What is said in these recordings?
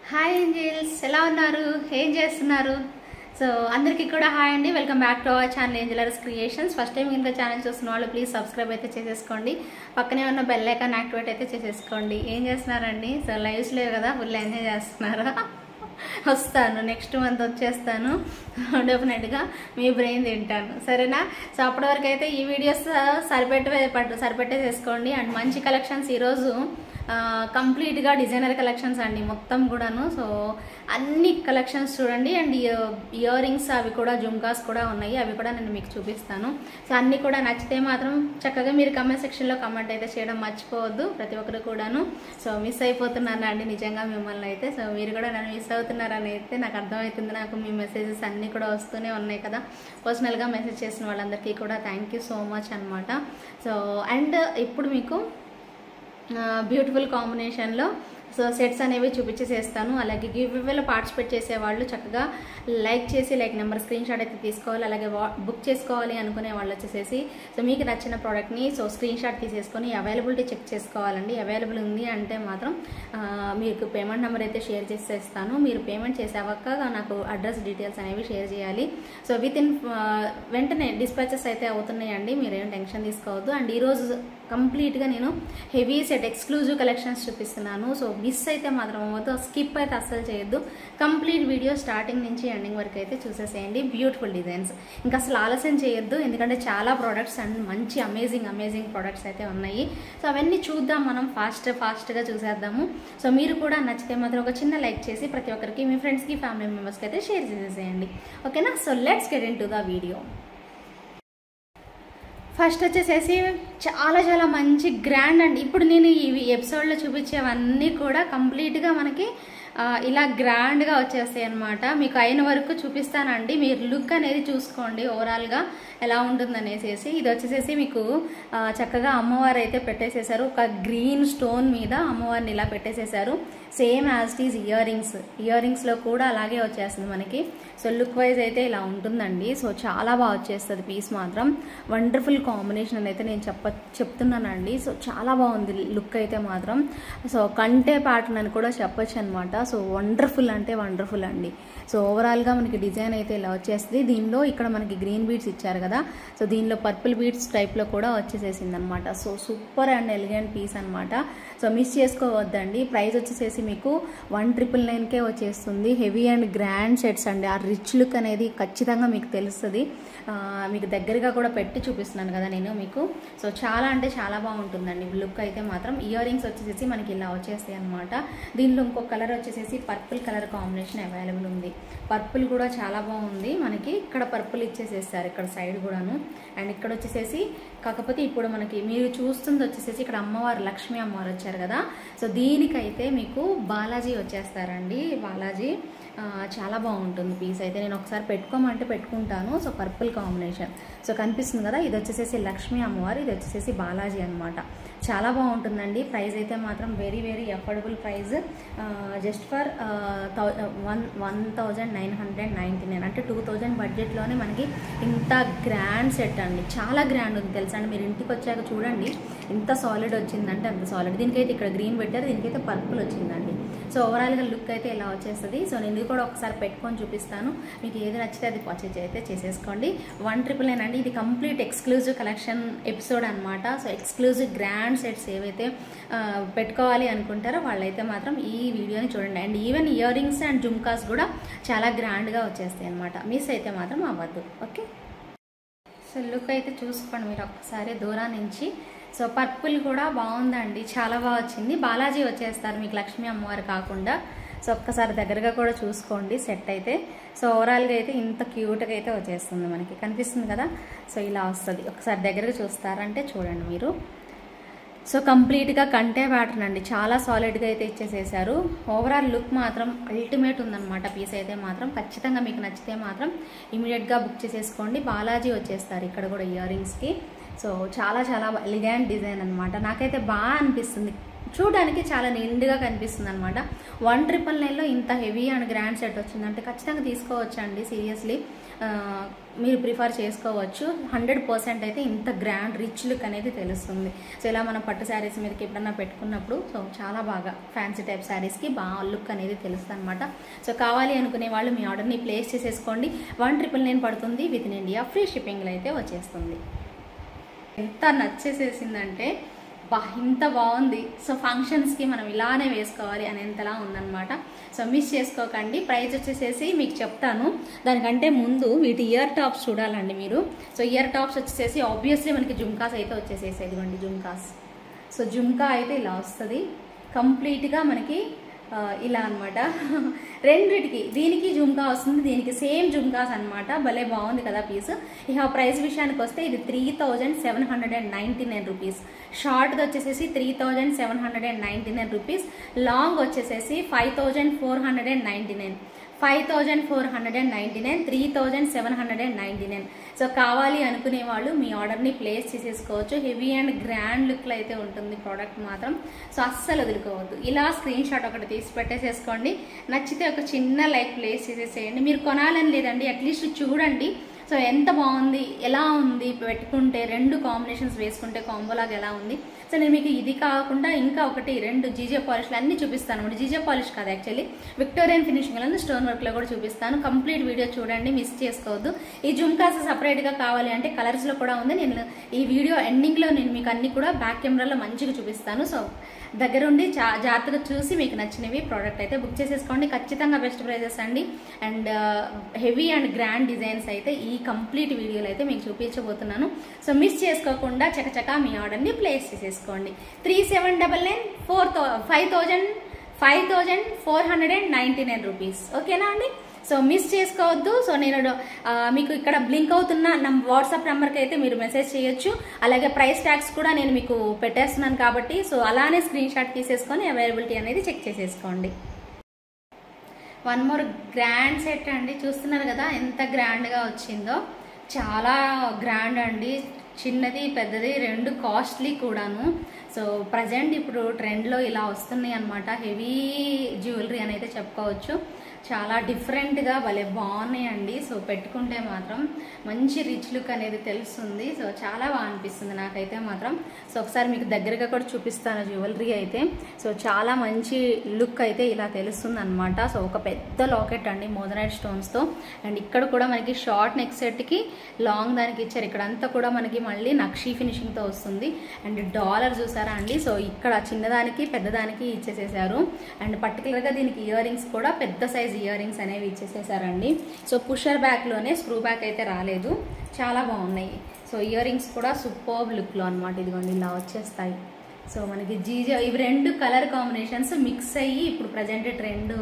Hi Angeles, ఎలా ఉన్నారు? ఏం చేస్తున్నారు? సో అందరికీ కూడా హాయ్ అండి. Welcome back to our channel Angelers creations. First time ఇంకా ఛానల్ చూస్తున్న వాళ్ళు ప్లీజ్ సబ్స్క్రైబ్ అయితే చేసేసుకోండి. పక్కనే ఉన్న బెల్ ఐకాన్ యాక్టివేట్ అయితే చేసేసుకోండి. ఏం చేస్తున్నారండి? సో లైవ్స్ లేవు కదా, ఫుల్ ఎంజాయ్ చేస్తున్నారా? వస్తాను, నెక్స్ట్ మంత్ వచ్చేస్తాను డెఫినెట్గా. మీ బ్రెయిన్ తింటాను, సరేనా? సో అప్పటి వరకు అయితే ఈ వీడియోస్ సరిపెట్టేసేసుకోండి. అండ్ మంచి కలెక్షన్స్ ఈరోజు కంప్లీట్గా డిజైనర్ కలెక్షన్స్ అండి మొత్తం కూడాను. సో అన్ని కలెక్షన్స్ చూడండి. అండ్ ఇయర్ రింగ్స్ అవి కూడా, జుమ్కాస్ కూడా ఉన్నాయి, అవి కూడా నేను మీకు చూపిస్తాను. సో అన్నీ కూడా నచ్చితే మాత్రం చక్కగా మీరు కమెంట్ సెక్షన్లో కమెంట్ అయితే చేయడం మర్చిపోవద్దు, ప్రతి ఒక్కరు కూడాను. సో మిస్ అయిపోతున్నాను అండి నిజంగా మిమ్మల్ని అయితే. సో మీరు కూడా నన్ను మిస్ అవుతున్నారని అయితే నాకు అర్థమవుతుంది. నాకు మీ మెసేజెస్ అన్నీ కూడా వస్తూనే ఉన్నాయి కదా. పర్సనల్గా మెసేజ్ చేసిన వాళ్ళందరికీ కూడా థ్యాంక్ యూ సో మచ్ అనమాట. సో అండ్ ఇప్పుడు మీకు బ్యూటిఫుల్ కాంబినేషన్లో సో సెట్స్ అనేవి చూపించేసేస్తాను. అలాగే గివ్ అవేలో పార్టిసిపేట్ చేసేవాళ్ళు చక్కగా లైక్ చేసి లైక్ నెంబర్ స్క్రీన్ షాట్ అయితే తీసుకోవాలి. అలాగే బుక్ చేసుకోవాలి అనుకునే వాళ్ళు వచ్చేసేసి సో మీకు నచ్చిన ప్రోడక్ట్ని సో స్క్రీన్ షాట్ తీసేసుకొని అవైలబిలిటీ చెక్ చేసుకోవాలండి. అవైలబుల్ ఉంది అంటే మాత్రం మీకు పేమెంట్ నెంబర్ అయితే షేర్ చేసేస్తాను. మీరు పేమెంట్ చేసేవాక నాకు అడ్రస్ డీటెయిల్స్ అనేవి షేర్ చేయాలి. సో వెంటనే డిస్పాచెస్ అయితే అవుతున్నాయండి, మీరేం టెన్షన్ తీసుకోవద్దు. అండ్ ఈరోజు కంప్లీట్గా నేను హెవీ సెట్ ఎక్స్క్లూజివ్ కలెక్షన్స్ చూపిస్తున్నాను. సో మిస్ అయితే మాత్రం అవ్వద్దు, స్కిప్ అయితే అస్సలు చేయొద్దు. కంప్లీట్ వీడియో స్టార్టింగ్ నుంచి ఎండింగ్ వరకు అయితే చూసేసేయండి. బ్యూటిఫుల్ డిజైన్స్, ఇంకా అసలు ఆలస్యం చేయొద్దు, ఎందుకంటే చాలా ప్రోడక్ట్స్ అండ్ మంచి అమేజింగ్ ప్రోడక్ట్స్ అయితే ఉన్నాయి. సో అవన్నీ చూద్దాం మనం, ఫాస్ట్గా చూసేద్దాము. సో మీరు కూడా నచ్చితే మాత్రం ఒక చిన్న లైక్ చేసి ప్రతి ఒక్కరికి మీ ఫ్రెండ్స్కి, ఫ్యామిలీ మెంబర్స్కి అయితే షేర్ చేసేసేయండి, ఓకేనా? So let's get in to the video. First వచ్చేసేసి చాలా మంచి గ్రాండ్ అండి. ఇప్పుడు నేను ఈ ఎపిసోడ్లో చూపించేవన్నీ కూడా కంప్లీట్గా మనకి ఇలా గ్రాండ్గా వచ్చేస్తాయి అనమాట. మీకు అయిన వరకు చూపిస్తానండి, మీరు లుక్ అనేది చూసుకోండి ఓవరాల్గా ఎలా ఉంటుందనేసి. ఇది వచ్చేసేసి మీకు చక్కగా అమ్మవారు అయితే పెట్టేసేసారు, ఒక గ్రీన్ స్టోన్ మీద అమ్మవారిని ఇలా పెట్టేసేసారు. Same as it is ear రింగ్స్లో కూడా అలాగే వచ్చేస్తుంది మనకి. సో లుక్ వైజ్ అయితే ఇలా ఉంటుందండి. సో చాలా బాగా వచ్చేస్తుంది పీస్ మాత్రం. వండర్ఫుల్ కాంబినేషన్ అని అయితే నేను చెప్తున్నానండి. సో చాలా బాగుంది లుక్ అయితే మాత్రం. సో కంటే ప్యాటర్న్ అని కూడా చెప్పొచ్చు అనమాట. సో వండర్ఫుల్ అంటే వండర్ఫుల్ అండి. సో ఓవరాల్గా మనకి డిజైన్ అయితే ఇలా వచ్చేస్తుంది. దీనిలో ఇక్కడ మనకి గ్రీన్ బీడ్స్ ఇచ్చారు కదా, సో దీనిలో పర్పుల్ బీడ్స్ టైప్లో కూడా వచ్చేసేసింది అనమాట. So super and elegant piece అనమాట. సో మిస్ చేసుకోవద్దండి. ప్రైస్ వచ్చేసేసి మీకు 1999కే వచ్చేస్తుంది. హెవీ అండ్ గ్రాండ్ సెట్స్ అండి. ఆ రిచ్ లుక్ అనేది ఖచ్చితంగా మీకు తెలుస్తుంది. మీకు దగ్గరగా కూడా పెట్టి చూపిస్తున్నాను కదా నేను మీకు. సో చాలా అంటే చాలా బాగుంటుందండి లుక్ అయితే మాత్రం. ఇయర్ రింగ్స్ వచ్చేసేసి మనకి ఇలా వచ్చేస్తాయి అనమాట. దీనిలో ఇంకొక కలర్ వచ్చేసేసి పర్పుల్ కలర్ కాంబినేషన్ అవైలబుల్ ఉంది. పర్పుల్ కూడా చాలా బాగుంది మనకి. ఇక్కడ పర్పుల్ ఇచ్చేసేస్తారు ఇక్కడ సైడ్ కూడాను. అండ్ ఇక్కడ వచ్చేసేసి కాకపోతే ఇప్పుడు మనకి మీరు చూస్తుంది వచ్చేసేసి ఇక్కడ అమ్మవారు, లక్ష్మీ అమ్మవారు వచ్చారు కదా. సో దీనికైతే మీకు బాలాజీ వచ్చేస్తారండి. బాలాజీ చాలా బాగుంటుంది పీస్ అయితే. నేను ఒకసారి పెట్టుకోమంటే పెట్టుకుంటాను. సో పర్పుల్ కాంబినేషన్ సో కనిపిస్తుంది కదా, ఇది వచ్చేసేసి లక్ష్మీ అమ్మవారు, ఇది వచ్చేసేసి బాలాజీ అనమాట. చాలా బాగుంటుందండి. ప్రైస్ అయితే మాత్రం very affordable price. Just for 1999 అంటే 2000 బడ్జెట్లోనే మనకి ఇంత గ్రాండ్ సెట్ అండి. చాలా గ్రాండ్ ఉంది తెలుసా అండి. మీరు ఇంటికి వచ్చాక చూడండి ఎంత సాలిడ్ వచ్చిందంటే అంత సాలిడ్. దీనికైతే ఇక్కడ గ్రీన్ పెట్టారు, దీనికైతే పర్పుల్ వచ్చిందండి. సో ఓవరాల్గా లుక్ అయితే ఇలా వచ్చేస్తుంది. సో నేను ఇది కూడా ఒకసారి పెట్టుకొని చూపిస్తాను, మీకు ఏది నచ్చితే అది పర్చేజ్ అయితే చేసేసుకోండి. 1999 అండి. ఇది కంప్లీట్ ఎక్స్క్లూజివ్ కలెక్షన్ ఎపిసోడ్ అనమాట. సో ఎక్స్క్లూజివ్ గ్రాండ్ సెట్స్ ఏవైతే పెట్టుకోవాలి అనుకుంటారో వాళ్ళైతే మాత్రం ఈ వీడియోని చూడండి. And even ear rings and jhumkas కూడా చాలా గ్రాండ్గా వచ్చేస్తాయి అనమాట. మిస్ అయితే మాత్రం అవ్వద్దు, ఓకే? సో లుక్ అయితే చూసుకోండి మీరు ఒక్కసారి దూరం నుంచి. సో పర్పుల్ కూడా బాగుందండి, చాలా బాగా వచ్చింది. బాలాజీ వచ్చేస్తారు మీకు, లక్ష్మీ అమ్మవారు కాకుండా. సో ఒక్కసారి దగ్గరగా కూడా చూసుకోండి సెట్ అయితే. సో ఓవరాల్గా అయితే ఇంత క్యూట్గా అయితే వచ్చేస్తుంది మనకి, కనిపిస్తుంది కదా. సో ఇలా వస్తుంది, ఒకసారి దగ్గరగా చూస్తారంటే చూడండి మీరు. సో కంప్లీట్గా కంటే ప్యాటర్న్ అండి, చాలా సాలిడ్గా అయితే ఇచ్చేసేసారు. ఓవరాల్ లుక్ మాత్రం అల్టిమేట్ ఉందన్నమాట పీస్ అయితే మాత్రం. ఖచ్చితంగా మీకు నచ్చితే మాత్రం ఇమీడియట్గా బుక్ చేసేసుకోండి. బాలాజీ వచ్చేస్తారు ఇక్కడ కూడా ఇయర్ రింగ్స్కి. సో చాలా ఎలిగెంట్ డిజైన్ అనమాట. నాకైతే బాగా అనిపిస్తుంది చూడడానికి చాలా నిండుగా కనిపిస్తుంది అనమాట. 1,999లో ఇంత హెవీ అండ్ గ్రాండ్ సెట్ వచ్చిందంటే ఖచ్చితంగా తీసుకోవచ్చు అండి. సీరియస్లీ మీరు ప్రిఫర్ చేసుకోవచ్చు. 100% అయితే ఇంత గ్రాండ్ రిచ్ లుక్ అనేది తెలుస్తుంది. సో ఇలా మనం పట్టు శారీస్ మీదకి ఎప్పుడన్నా పెట్టుకున్నప్పుడు సో చాలా బాగా ఫ్యాన్సీ టైప్ శారీస్కి బాగా లుక్ అనేది తెలుస్తుంది అనమాట. సో కావాలి అనుకునే వాళ్ళు మీ ఆర్డర్ని ప్లేస్ చేసేసుకోండి. 1,999 పడుతుంది. విత్ ఇన్ ఇండియా ఫ్రీ షిప్పింగ్లో అయితే వచ్చేస్తుంది. ఎంత నచ్చేసేసిందంటే ఇంత బాగుంది. సో ఫంక్షన్స్కి మనం ఇలానే వేసుకోవాలి అనేంతలా ఉందన్నమాట. సో మిస్ చేసుకోకండి. ప్రైస్ వచ్చేసేసి మీకు చెప్తాను. దానికంటే ముందు వీటి ఇయర్ టాప్స్ చూడాలండి మీరు. సో ఇయర్ టాప్స్ వచ్చేసేసి ఆబ్వియస్లీ మనకి జుమ్కాస్ అయితే వచ్చేసేసి ఇదిగోండి జుమ్కాస్. సో జుమ్కా అయితే ఇలా వస్తుంది కంప్లీట్గా మనకి ఇలా అనమాట. రెండిటికి దీనికి జుమ్కా వస్తుంది, దీనికి సేమ్ జుమ్కాస్ అనమాట. భలే బాగుంది కదా పీస్. ఇక ప్రైస్ విషయానికి వస్తే ఇది 3,799 రూపీస్. షార్ట్ది వచ్చేసేసి 3,799 రూపీస్. లాంగ్ వచ్చేసేసి 5,499, 3,799. సో కావాలి అనుకునే వాళ్ళు మీ ఆర్డర్ని ప్లేస్ చేసేసుకోవచ్చు. హెవీ అండ్ గ్రాండ్ లుక్లో అయితే ఉంటుంది ప్రోడక్ట్ మాత్రం. సో అస్సలు వదులుకోవద్దు. ఇలా స్క్రీన్ షాట్ ఒకటి తీసి పెట్టేసేసుకోండి. నచ్చితే ఒక చిన్న లైక్ ప్లేస్ చేసేసేయండి. మీరు కొనాలని లేదండి, అట్లీస్ట్ చూడండి. సో ఎంత బాగుంది, ఎలా ఉంది పెట్టుకుంటే, 2 కాంబినేషన్స్ వేసుకుంటే కాంబోలాగా ఎలా ఉంది. సో నేను మీకు ఇది కాకుండా ఇంకా 2 జీజే పాలిష్లు అన్నీ చూపిస్తాను అనమాట. జీజే పాలిష్ కాదు యాక్చువల్లీ, విక్టోరియన్ ఫినిషింగ్లో స్టోన్ వర్క్లో కూడా చూపిస్తాను. కంప్లీట్ వీడియో చూడండి, మిస్ చేసుకోవద్దు. ఈ జుమ్కాస్ సపరేట్గా కావాలి అంటే కలర్స్లో కూడా ఉంది. నేను ఈ వీడియో ఎండింగ్లో నేను మీకు అన్ని కూడా బ్యాక్ కెమెరాలో మంచిగా చూపిస్తాను. సో దగ్గరుండి జాగ్రత్తగా చూసి మీకు నచ్చినవి ప్రోడక్ట్ అయితే బుక్ చేసేసుకోండి. ఖచ్చితంగా బెస్ట్ ప్రైజెస్ అండి. And heavy and grand designs అయితే ఈ కంప్లీట్ వీడియోలో అయితే మీకు చూపించబోతున్నాను. సో మిస్ చేసుకోకుండా చకచకా మీ ఆర్డర్ని ప్లేస్ చేసేసుకోండి. 3,799 5,499 రూపీస్. ఓకేనా అండి? సో మిస్ చేసుకోవద్దు. సో నేను మీకు ఇక్కడ బ్లింక్ అవుతున్న వాట్సాప్ నెంబర్కి అయితే మీరు మెసేజ్ చేయొచ్చు. అలాగే ప్రైస్ ట్యాగ్స్ కూడా నేను మీకు పెట్టేస్తున్నాను కాబట్టి సో అలానే స్క్రీన్ షాట్ తీసేసుకొని అవైలబిలిటీ అనేది చెక్ చేసేసుకోండి. 1 మోర్ గ్రాండ్ సెట్ అండి. చూస్తున్నారు కదా ఎంత గ్రాండ్గా వచ్చిందో. చాలా గ్రాండ్ అండి. చిన్నది పెద్దది 2 కాస్ట్లీ కూడాను. సో ప్రజెంట్ ఇప్పుడు ట్రెండ్లో ఇలా వస్తున్నాయి అనమాట. హెవీ జ్యువెలరీ అని అయితే చెప్పుకోవచ్చు. చాలా డిఫరెంట్గా భలే బాగున్నాయండి. సో పెట్టుకుంటే మాత్రం మంచి రిచ్ లుక్ అనేది తెలుస్తుంది. సో చాలా బాగా అనిపిస్తుంది నాకైతే మాత్రం. సో ఒకసారి మీకు దగ్గరగా కూడా చూపిస్తాను జ్యువెలరీ అయితే. సో చాలా మంచి లుక్ అయితే ఇలా తెలుస్తుంది అనమాట. సో ఒక పెద్ద లాకెట్ అండి మోజనైట్ స్టోన్స్తో. అండ్ ఇక్కడ కూడా మనకి షార్ట్ నెక్ సెట్కి లాంగ్ దానికి ఇచ్చారు. ఇక్కడంతా కూడా మనకి మళ్ళీ నక్షీ ఫినిషింగ్తో వస్తుంది. అండ్ డాలర్ చూసారా అండి. సో ఇక్కడ చిన్నదానికి పెద్దదానికి ఇచ్చేసేసారు. అండ్ పర్టికులర్గా దీనికి ఇయర్ రింగ్స్ కూడా పెద్ద సైజ్ ఇయర్ రింగ్స్ అనేవి ఇచ్చేసేసారండి. సో పుషర్ బ్యాక్లోనే స్క్రూ బ్యాక్ అయితే రాలేదు. చాలా బాగున్నాయి. సో ఇయర్ రింగ్స్ కూడా సూపర్బ్ లుక్లో అనమాట. ఇదిగోండి ఇలా వచ్చేస్తాయి. సో మనకి జీజే ఇవి 2 కలర్ కాంబినేషన్స్ మిక్స్ అయ్యి ఇప్పుడు ప్రజెంట్ ట్రెండ్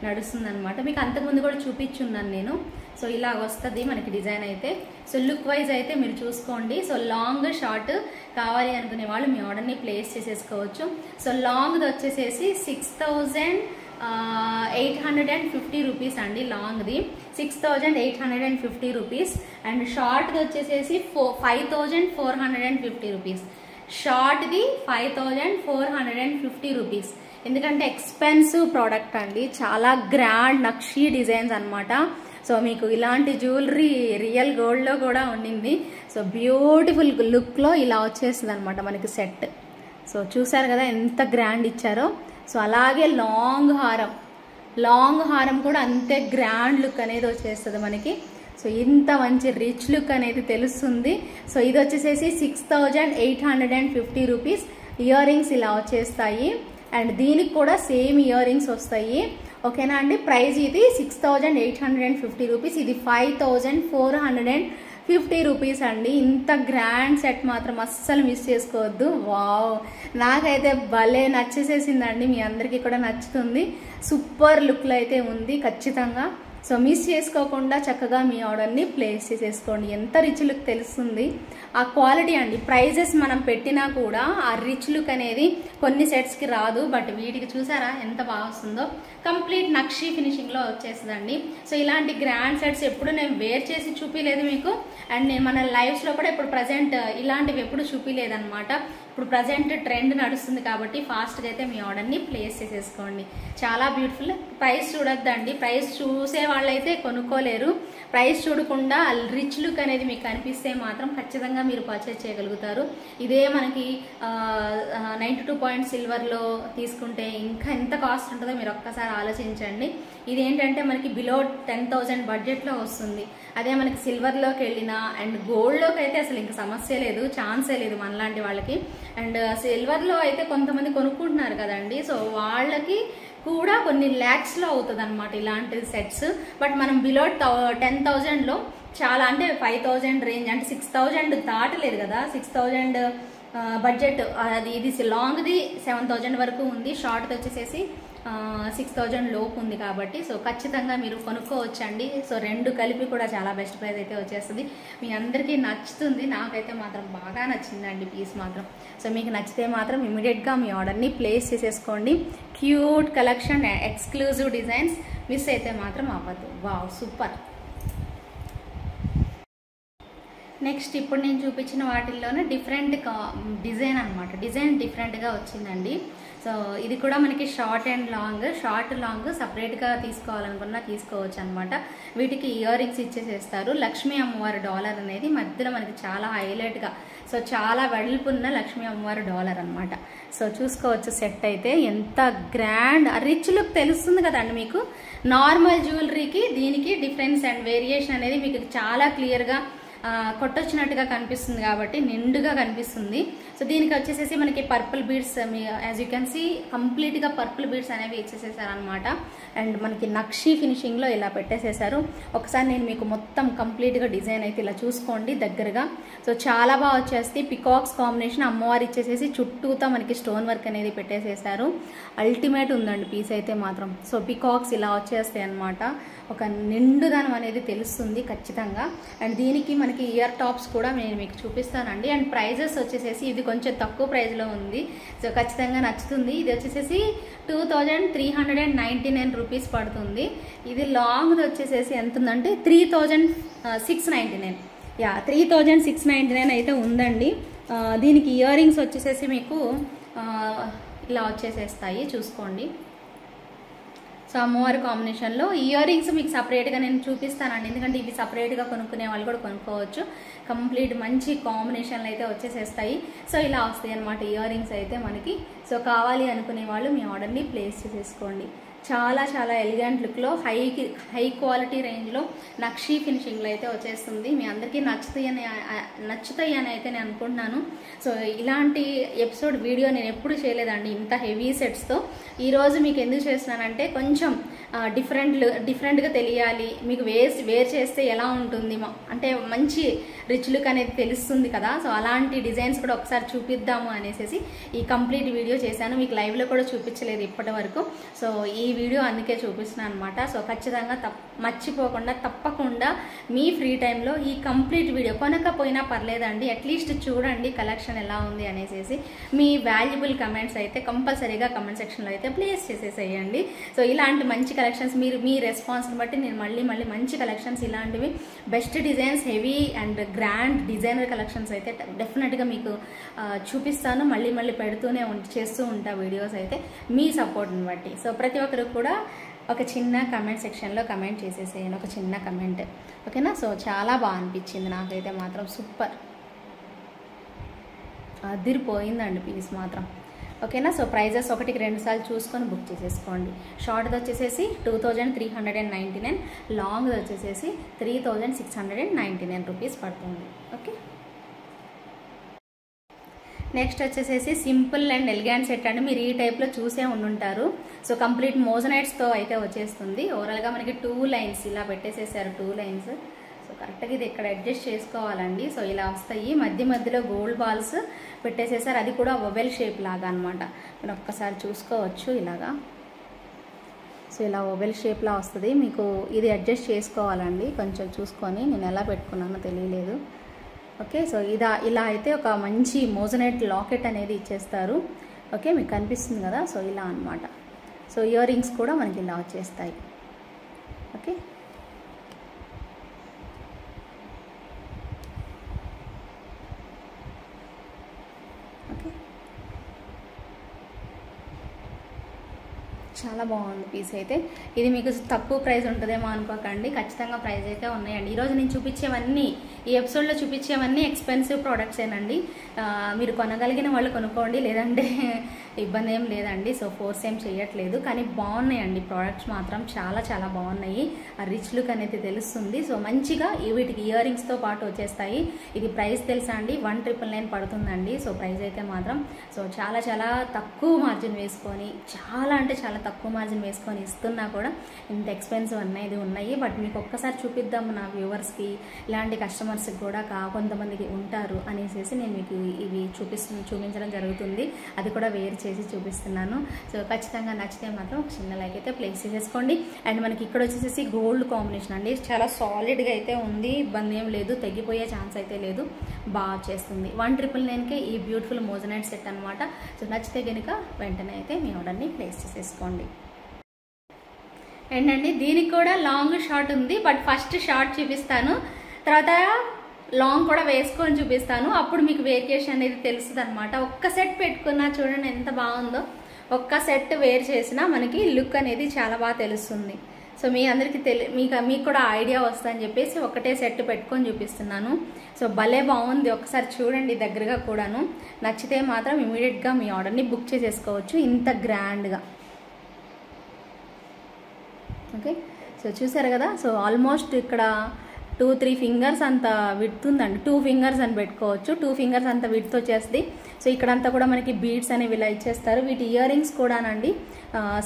నడుస్తుంది అనమాట. మీకు అంతకుముందు కూడా చూపించున్నాను నేను. సో ఇలా వస్తుంది మనకి డిజైన్ అయితే. సో లుక్ వైజ్ అయితే మీరు చూసుకోండి. సో లాంగ్ షార్ట్ కావాలి అనుకునే వాళ్ళు మీ ఆర్డర్ని ప్లేస్ చేసేసుకోవచ్చు. సో లాంగ్ది వచ్చేసేసి 6,850 రూపీస్ అండి. లాంగ్ది 6,850 రూపీస్. అండ్ షార్ట్ది వచ్చేసేసి 5,450 రూపీస్. షార్ట్ది 5,450 రూపీస్. ఎందుకంటే ఎక్స్పెన్సివ్ ప్రోడక్ట్ అండి. చాలా గ్రాండ్ నక్షీ డిజైన్స్ అనమాట. సో మీకు ఇలాంటి జ్యువెలరీ రియల్ గోల్డ్లో కూడా ఉండింది. సో బ్యూటిఫుల్ లుక్లో ఇలా వచ్చేస్తుంది అనమాట మనకి సెట్. సో చూసారు కదా ఎంత గ్రాండ్ ఇచ్చారో. సో అలాగే లాంగ్ హారం కూడా అంతే గ్రాండ్ లుక్ అనేది వచ్చేస్తుంది మనకి. సో ఇంత మంచి రిచ్ లుక్ అనేది తెలుస్తుంది. సో ఇది వచ్చేసేసి 6,850 రూపీస్. ఇయర్ రింగ్స్ ఇలా వచ్చేస్తాయి. అండ్ దీనికి కూడా సేమ్ ఇయర్ రింగ్స్ వస్తాయి. ఓకేనా అండి. ప్రైస్ ఇది 6,850 రూపీస్. ఇది 5,450 రూపీస్ అండి. ఇంత గ్రాండ్ సెట్ మాత్రం అస్సలు మిస్ చేసుకోవద్దు. వావ్, నాకైతే భలే నచ్చేసేసిందండి. మీ అందరికీ కూడా నచ్చుతుంది. సూపర్ లుక్లో అయితే ఉంది ఖచ్చితంగా. సో మిస్ చేసుకోకుండా చక్కగా మీ ఆర్డర్ని ప్లేస్ చేసేసుకోండి. ఎంత రిచ్ లుక్ తెలుస్తుంది. ఆ క్వాలిటీ అండి. ప్రైజెస్ మనం పెట్టినా కూడా ఆ రిచ్ లుక్ అనేది కొన్ని సెట్స్కి రాదు. బట్ వీటికి చూసారా ఎంత బాగా వస్తుందో. కంప్లీట్ నక్షీ ఫినిషింగ్లో వచ్చేస్తుందండి. సో ఇలాంటి గ్రాండ్ సెట్స్ ఎప్పుడు నేను వేర్ చేసి చూపించలేదు మీకు. అండ్ నేను మన లైవ్స్లో కూడా ఇప్పుడు ప్రజెంట్ ఇలాంటివి ఎప్పుడు చూపించలేదన్నమాట. ఇప్పుడు ప్రజెంట్ ట్రెండ్ నడుస్తుంది కాబట్టి ఫాస్ట్గా అయితే మీ ఆర్డర్ని ప్లేస్ చేసేసుకోండి. చాలా బ్యూటిఫుల్. ప్రైస్ చూడొద్దండి, ప్రైస్ చూసే వాళ్ళైతే కొనుక్కోలేరు. ప్రైస్ చూడకుండా రిచ్ లుక్ అనేది మీకు కనిపిస్తే మాత్రం ఖచ్చితంగా మీరు పర్చేస్ చేయగలుగుతారు. ఇదే మనకి 92 పాయింట్ సిల్వర్లో తీసుకుంటే ఇంకా ఎంత కాస్ట్ ఉంటుందో మీరు ఒక్కసారి ఆలోచించండి. ఇది ఏంటంటే మనకి బిలో 10,000 బడ్జెట్లో వస్తుంది. అదే మనకి సిల్వర్లోకి వెళ్ళినా అండ్ గోల్డ్లోకి అయితే అసలు ఇంకా సమస్య లేదు, ఛాన్సే లేదు మనలాంటి వాళ్ళకి. అండ్ సిల్వర్లో అయితే కొంతమంది కొనుక్కుంటున్నారు కదండి, సో వాళ్ళకి కూడా కొన్ని ల్యాక్స్లో అవుతుంది అనమాట ఇలాంటి సెట్స్. బట్ మనం బిలో 10,000లో చాలా, అంటే 5,000 రేంజ్, అంటే 6,000 దాటలేదు కదా, 6,000 బడ్జెట్. అది ఇది లాంగ్ది 7,000 వరకు ఉంది, షార్ట్ది వచ్చేసేసి 6,000 లోపు ఉంది కాబట్టి సో ఖచ్చితంగా మీరు కొనుక్కోవచ్చండి. సో రెండు కలిపి కూడా చాలా బెస్ట్ ప్రైస్ అయితే వచ్చేస్తుంది. మీ అందరికీ నచ్చుతుంది, నాకైతే మాత్రం బాగా నచ్చిందండి పీస్ మాత్రం. సో మీకు నచ్చితే మాత్రం ఇమీడియట్గా మీ ఆర్డర్ని ప్లేస్ చేసేసుకోండి. Cute collection, exclusive designs, miss అయితే మాత్రం అవ్వద్దు. Wow, super. నెక్స్ట్ ఇప్పుడు నేను చూపించిన వాటిల్లోనే డిఫరెంట్ డిజైన్ అనమాట. డిజైన్ డిఫరెంట్గా వచ్చిందండి. సో ఇది కూడా మనకి short and long, short long సపరేట్గా తీసుకోవాలనుకున్నా తీసుకోవచ్చు అనమాట. వీటికి ఇయర్ రింగ్స్ ఇచ్చేసేస్తారు. లక్ష్మీ అమ్మవారి డాలర్ అనేది మధ్యలో మనకి చాలా హైలైట్గా, సో చాలా వెడల్పున్న లక్ష్మీ అమ్మవారి డాలర్ అనమాట. సో చూసుకోవచ్చు సెట్ అయితే ఎంత గ్రాండ్, రిచ్ లుక్ తెలుస్తుంది కదండి మీకు. నార్మల్ జ్యువెలరీకి దీనికి డిఫరెన్స్ అండ్ వేరియేషన్ అనేది మీకు చాలా క్లియర్గా కొట్టొచ్చినట్టుగా కనిపిస్తుంది కాబట్టి నిండుగా కనిపిస్తుంది. సో దీనికి వచ్చేసేసి మనకి purple beads, as you can see కంప్లీట్గా పర్పుల్ బీడ్స్ అనేవి ఇచ్చేసేసారు అనమాట. అండ్ మనకి నక్షి ఫినిషింగ్లో ఇలా పెట్టేసేసారు. ఒకసారి నేను మీకు మొత్తం కంప్లీట్గా డిజైన్ అయితే ఇలా చూసుకోండి దగ్గరగా. సో చాలా బాగా వచ్చేసి పికాక్స్ కాంబినేషన్, అమ్మవారు ఇచ్చేసేసి చుట్టూతో మనకి స్టోన్ వర్క్ అనేది పెట్టేసేసారు. అల్టిమేట్ ఉందండి పీస్ అయితే మాత్రం. సో పికాక్స్ ఇలా వచ్చేస్తాయి అనమాట, ఒక నిండుదనం అనేది తెలుస్తుంది ఖచ్చితంగా. అండ్ దీనికి మనకి ఇయర్ టాప్స్ కూడా నేను మీకు చూపిస్తానండి. అండ్ ప్రైజెస్ వచ్చేసేసి ఇది కొంచెం తక్కువ ప్రైస్లో ఉంది, సో ఖచ్చితంగా నచ్చుతుంది. ఇది వచ్చేసేసి 2,399 రూపీస్ పడుతుంది. ఇది లాంగ్ వచ్చేసేసి ఎంత ఉందంటే 3,699. 3,699 అయితే ఉందండి. దీనికి ఇయర్ రింగ్స్ వచ్చేసేసి మీకు ఇలా వచ్చేసేస్తాయి, చూసుకోండి. సో అమ్మవారి కాంబినేషన్లో ఇయర్ రింగ్స్ మీకు సపరేట్గా నేను చూపిస్తానండి, ఎందుకంటే ఇవి సపరేట్గా కొనుక్కునే వాళ్ళు కూడా కొనుక్కోవచ్చు. కంప్లీట్ మంచి కాంబినేషన్లు అయితే వచ్చేసేస్తాయి. సో ఇలా వస్తాయి అనమాట ఇయర్ రింగ్స్ అయితే మనకి. సో కావాలి అనుకునే వాళ్ళు మీ ఆర్డర్ని ప్లేస్ చేసేసుకోండి. చాలా చాలా ఎలిగెంట్ లుక్లో హై క్వాలిటీ రేంజ్లో నక్షి ఫినిషింగ్లో అయితే వచ్చేస్తుంది. మీ అందరికీ నచ్చుతాయి అని అయితే నేను అనుకుంటున్నాను. సో ఇలాంటి ఎపిసోడ్ వీడియో నేను ఎప్పుడు చేయలేదండి ఇంత హెవీ సెట్స్తో. ఈరోజు మీకు ఎందుకు చేస్తున్నానంటే కొంచెం డిఫరెంట్గా తెలియాలి, మీకు వేర్ చేస్తే ఎలా ఉంటుంది, అంటే మంచి రిచ్ లుక్ అనేది తెలుస్తుంది కదా. సో అలాంటి డిజైన్స్ కూడా ఒకసారి చూపిద్దాము అనేసి ఈ కంప్లీట్ వీడియో చేశాను. మీకు లైవ్లో కూడా చూపించలేదు ఇప్పటి వరకు. సో ఈ వీడియో అందుకే చూపిస్తున్నాను అనమాట. సో ఖచ్చితంగా మర్చిపోకుండా తప్పకుండా మీ ఫ్రీ టైంలో ఈ కంప్లీట్ వీడియో కొనకపోయినా పర్లేదండి, అట్లీస్ట్ చూడండి కలెక్షన్ ఎలా ఉంది అనేసి. మీ వాల్యుబుల్ కమెంట్స్ అయితే కంపల్సరీగా కమెంట్ సెక్షన్లో అయితే ప్లేస్ చేసేసేయండి. సో ఇలాంటి మంచి కలెక్షన్స్ మీ రెస్పాన్స్ని బట్టి నేను మళ్ళీ మంచి కలెక్షన్స్, ఇలాంటివి best designs, heavy and grand designer collections అయితే డెఫినెట్గా మీకు చూపిస్తాను. మళ్ళీ పెడుతూనే చేస్తూ ఉంటా వీడియోస్ అయితే మీ సపోర్ట్ని బట్టి. సో ప్రతి ఒక్కరు కూడా ఒక చిన్న కమెంట్ సెక్షన్లో కమెంట్ చేసేసేయండి, ఒక చిన్న కమెంట్, ఓకేనా. సో చాలా బాగా అనిపించింది నాకైతే మాత్రం, సూపర్ అదిరిపోయిందండి పీస్ మాత్రం, ఓకేనా. సో ప్రైజెస్ 1-2 సార్లు చూసుకొని బుక్ చేసేసుకోండి. షార్ట్ది వచ్చేసేసి 2,399, లాంగ్ది వచ్చేసేసి 3,699 రూపీస్ పడుతుంది, ఓకే. నెక్స్ట్ వచ్చేసేసి సింపుల్ అండ్ ఎలిగెంట్ సెట్ అండి. మీరు ఈ టైప్లో చూసే ఉండుంటారు. సో కంప్లీట్ మోజనైట్స్తో అయితే వచ్చేస్తుంది. ఓవరాల్గా మనకి 2 లైన్స్ ఇలా పెట్టేసేసారు, 2 లైన్స్. సో కరెక్ట్గా ఇది ఇక్కడ అడ్జస్ట్ చేసుకోవాలండి. సో ఇలా వస్తాయి, మధ్యలో గోల్డ్ బాల్స్ పెట్టేసేసారు, అది కూడా ఓవెల్ షేప్ లాగా అనమాట. మీరు ఒక్కసారి చూసుకోవచ్చు ఇలాగా. సో ఇలా ఓవెల్ షేప్లా వస్తుంది. మీకు ఇది అడ్జస్ట్ చేసుకోవాలండి కొంచెం చూసుకొని, నేను ఎలా పెట్టుకున్నానో తెలియలేదు, ఓకే. సో ఇలా అయితే ఒక మంచి మోజనైట్ లాకెట్ అనేది ఇచ్చేస్తారు, ఓకే. మీకు కనిపిస్తుంది కదా. సో ఇలా అనమాట. సో ఇయర్ రింగ్స్ కూడా మనకి ఇలా వచ్చేస్తాయి, ఓకే. ఓకే. చాలా బాగుంది పీస్ అయితే. ఇది మీకు తక్కువ ప్రైస్ ఉంటుందేమో అనుకోకండి, ఖచ్చితంగా ప్రైస్ అయితే ఉన్నాయండి. ఈరోజు నేను చూపించేవన్నీ, ఈ ఎపిసోడ్లో చూపించేవన్నీ ఎక్స్పెన్సివ్ ప్రోడక్ట్సేనండి. మీరు కొనగలిగిన వాళ్ళు కొనుక్కోండి, లేదంటే ఇబ్బంది ఏం లేదండి. సో ఫోర్స్ ఏం చేయట్లేదు, కానీ బాగున్నాయండి ప్రోడక్ట్స్ మాత్రం చాలా చాలా బాగున్నాయి. ఆ రిచ్ లుక్ అనేది తెలుస్తుంది. సో మంచిగా వీటికి ఇయర్ రింగ్స్తో పాటు వచ్చేస్తాయి. ఇది ప్రైస్ తెలుసా అండి, 1999 పడుతుందండి. సో ప్రైస్ అయితే మాత్రం సో చాలా చాలా తక్కువ మార్జిన్ వేసుకొని, చాలా అంటే చాలా తక్కువ మార్జిన్ వేసుకొని ఇస్తున్నా కూడా ఇంత ఎక్స్పెన్సివ్ అనేది ఉన్నాయి. బట్ మీకు ఒక్కసారి చూపిద్దాం నా వ్యూవర్స్కి, ఇలాంటి కస్టమర్స్కి కూడా కొంతమందికి ఉంటారు అనేసి నేను మీకు ఇవి చూపించడం జరుగుతుంది. అది కూడా వేరు చేసి చూపిస్తున్నాను. సో ఖచ్చితంగా నచ్చితే మాత్రం ఒక చిన్న లైక్ అయితే ప్లేస్ చేసేసుకోండి. అండ్ మనకి ఇక్కడ వచ్చేసి గోల్డ్ కాంబినేషన్ అండి, చాలా సాలిడ్గా అయితే ఉంది, ఇబ్బంది ఏం లేదు, తగ్గిపోయే ఛాన్స్ అయితే లేదు, బాగా చేస్తుంది. 1999కే ఈ బ్యూటిఫుల్ మోజనైట్ సెట్ అనమాట. సో నచ్చితే కనుక వెంటనే అయితే మీ ఆర్డర్ని ప్లేస్ చేసేసుకోండి. ఏంటండి దీనికి కూడా లాంగ్ షార్ట్ ఉంది, బట్ ఫస్ట్ షార్ట్ చూపిస్తాను, తర్వాత లాంగ్ కూడా వేసుకొని చూపిస్తాను. అప్పుడు మీకు వేరియేషన్ అనేది తెలుస్తుంది అనమాట. ఒక్క సెట్ పెట్టుకున్నా చూడండి ఎంత బాగుందో, ఒక్క సెట్ వేర్ చేసినా మనకి లుక్ అనేది చాలా బాగా తెలుస్తుంది. సో మీ అందరికీ మీకు కూడా ఐడియా వస్తుందని చెప్పేసి ఒకటే సెట్ పెట్టుకొని చూపిస్తున్నాను. సో భలే బాగుంది, ఒకసారి చూడండి దగ్గరగా కూడాను. నచ్చితే మాత్రం ఇమీడియట్గా మీ ఆర్డర్ని బుక్ చేసేసుకోవచ్చు ఇంత గ్రాండ్గా. ఓకే, సో చూసారు కదా. సో ఆల్మోస్ట్ ఇక్కడ 2-3 ఫింగర్స్ అంత విడ్త్ ఉందండి, 2 ఫింగర్స్ అని పెట్టుకోవచ్చు, 2 ఫింగర్స్ అంత విడ్త్ వచ్చేస్తుంది. సో ఇక్కడంతా కూడా మనకి బీడ్స్ అనేవి ఇలా ఇచ్చేస్తారు. వీటి ఇయర్ రింగ్స్ కూడానండి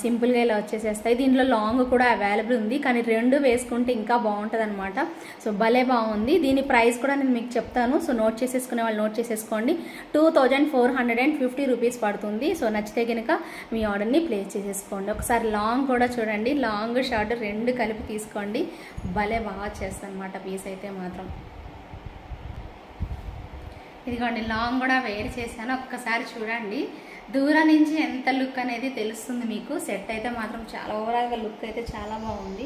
సింపుల్గా ఇలా వచ్చేసేస్తాయి. దీంట్లో లాంగ్ కూడా అవైలబుల్ ఉంది, కానీ 2 వేసుకుంటే ఇంకా బాగుంటుంది అనమాట. సో భలే బాగుంది. దీని ప్రైస్ కూడా నేను మీకు చెప్తాను. సో నోట్ చేసేసుకునే వాళ్ళు నోట్ చేసేసుకోండి. 2450 రూపీస్ పడుతుంది. సో నచ్చితే కనుక మీ ఆర్డర్ని ప్లేస్ చేసేసుకోండి. ఒకసారి లాంగ్ కూడా చూడండి, లాంగ్ షార్ట్ 2 కలిపి తీసుకోండి, భలే బాగా చేస్తుంది అనమాట పీస్ అయితే మాత్రం. ఇదిగోండి లాంగ్ కూడా వేర్ చేశాను, ఒక్కసారి చూడండి. దూరం నుంచి ఎంత లుక్ అనేది తెలుస్తుంది మీకు. సెట్ అయితే మాత్రం చాలా ఓవరాల్గా లుక్ అయితే చాలా బాగుంది.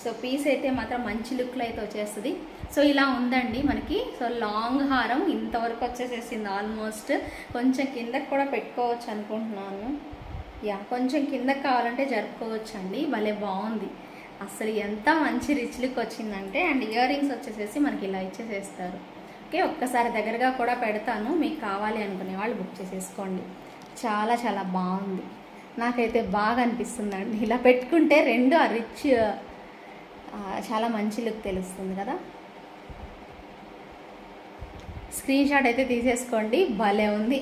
సో పీస్ అయితే మాత్రం మంచి లుక్లో అయితే వచ్చేస్తుంది. సో ఇలా ఉందండి మనకి. సో లాంగ్ హారం ఇంతవరకు వచ్చేసేసింది ఆల్మోస్ట్. కొంచెం కిందకి కూడా పెట్టుకోవచ్చు అనుకుంటున్నాను. కొంచెం కిందకి కావాలంటే జరుపుకోవచ్చు అండి. భలే బాగుంది అసలు, ఎంత మంచి రిచ్ లుక్ వచ్చిందంటే. అండ్ ఇయర్ రింగ్స్ వచ్చేసేసి మనకి ఇలా ఇచ్చేసేస్తారు. ఓకే, ఒక్కసారి దగ్గరగా కూడా పెడతాను, మీకు కావాలి అనుకునే వాళ్ళు బుక్ చేసేసుకోండి. చాలా చాలా బాగుంది, నాకైతే బాగా అనిపిస్తుందండి. ఇలా పెట్టుకుంటే 2 రిచ్ చాలా మంచి లుక్ తెలుస్తుంది కదా. స్క్రీన్ షాట్ అయితే తీసేసుకోండి, భలే ఉంది.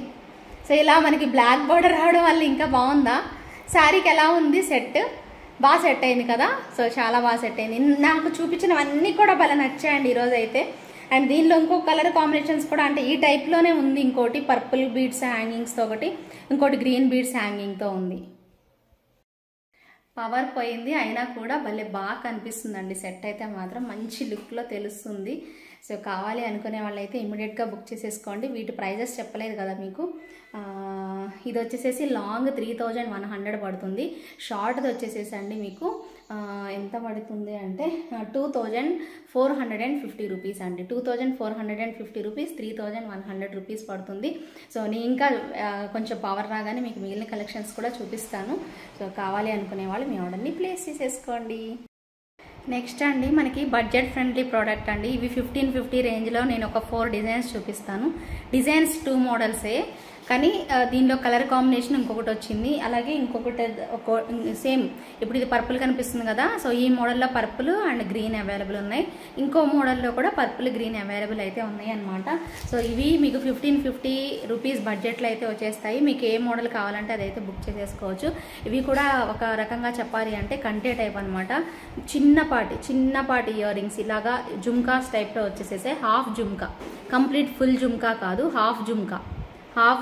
సో ఇలా మనకి బ్లాక్ బార్డర్ రావడం వల్ల ఇంకా బాగుందా. శారీకి ఎలా ఉంది సెట్, బాగా సెట్ అయింది కదా. సో చాలా బాగా సెట్ అయింది. నాకు చూపించినవన్నీ కూడా భలే నచ్చాయండి ఈరోజు అయితే. అండ్ దీనిలో ఇంకో కలర్ కాంబినేషన్స్ కూడా, అంటే ఈ టైప్లోనే ఉంది. ఇంకోటి పర్పుల్ బీడ్స్ హ్యాంగింగ్స్తో ఒకటి, ఇంకోటి గ్రీన్ బీడ్స్ హ్యాంగింగ్తో ఉంది. పవర్ పోయింది అయినా కూడా భలే బాగా కనిపిస్తుందండి. సెట్ అయితే మాత్రం మంచి లుక్లో తెలుస్తుంది. సో కావాలి అనుకునే వాళ్ళైతే ఇమీడియట్గా బుక్ చేసేసుకోండి. వీటి ప్రైజెస్ చెప్పలేదు కదా మీకు. ఇది వచ్చేసేసి లాంగ్ 3100 పడుతుంది. షార్ట్ది వచ్చేసేసి అండి మీకు ఎంత పడుతుంది అంటే 2450 రూపీస్ అండి. 2450 రూపీస్, 3100 రూపీస్ పడుతుంది. సో నేను ఇంకా కొంచెం పవర్ రాగానే మీకు మిగిలిన కలెక్షన్స్ కూడా చూపిస్తాను. సో కావాలి అనుకునే వాళ్ళు మీ ఆర్డర్ని ప్లేస్ చేసేసుకోండి. నెక్స్ట్ అండి మనకి బడ్జెట్ ఫ్రెండ్లీ ప్రోడక్ట్ అండి. ఇవి 1550 రేంజ్లో నేను ఒక 4 డిజైన్స్ చూపిస్తాను. డిజైన్స్ 2 మోడల్సే, కానీ దీనిలో కలర్ కాంబినేషన్ ఇంకొకటి వచ్చింది. అలాగే ఇంకొకటి సేమ్, ఇప్పుడు ఇది పర్పుల్ కనిపిస్తుంది కదా. సో ఈ మోడల్లో పర్పుల్ అండ్ గ్రీన్ అవైలబుల్ ఉన్నాయి. ఇంకో మోడల్లో కూడా పర్పుల్ గ్రీన్ అవైలబుల్ అయితే ఉన్నాయి అనమాట. సో ఇవి మీకు 1550 రూపీస్ బడ్జెట్లో అయితే వచ్చేస్తాయి. మీకు ఏ మోడల్ కావాలంటే అదైతే బుక్ చేసేసుకోవచ్చు. ఇవి కూడా ఒక రకంగా చెప్పాలి అంటే కంటే టైప్ అనమాట. చిన్నపాటి ఇయర్ రింగ్స్ ఇలాగా జుమ్కాస్ టైప్లో వచ్చేసేసే. Half jhumka, complete full jhumka కాదు, హాఫ్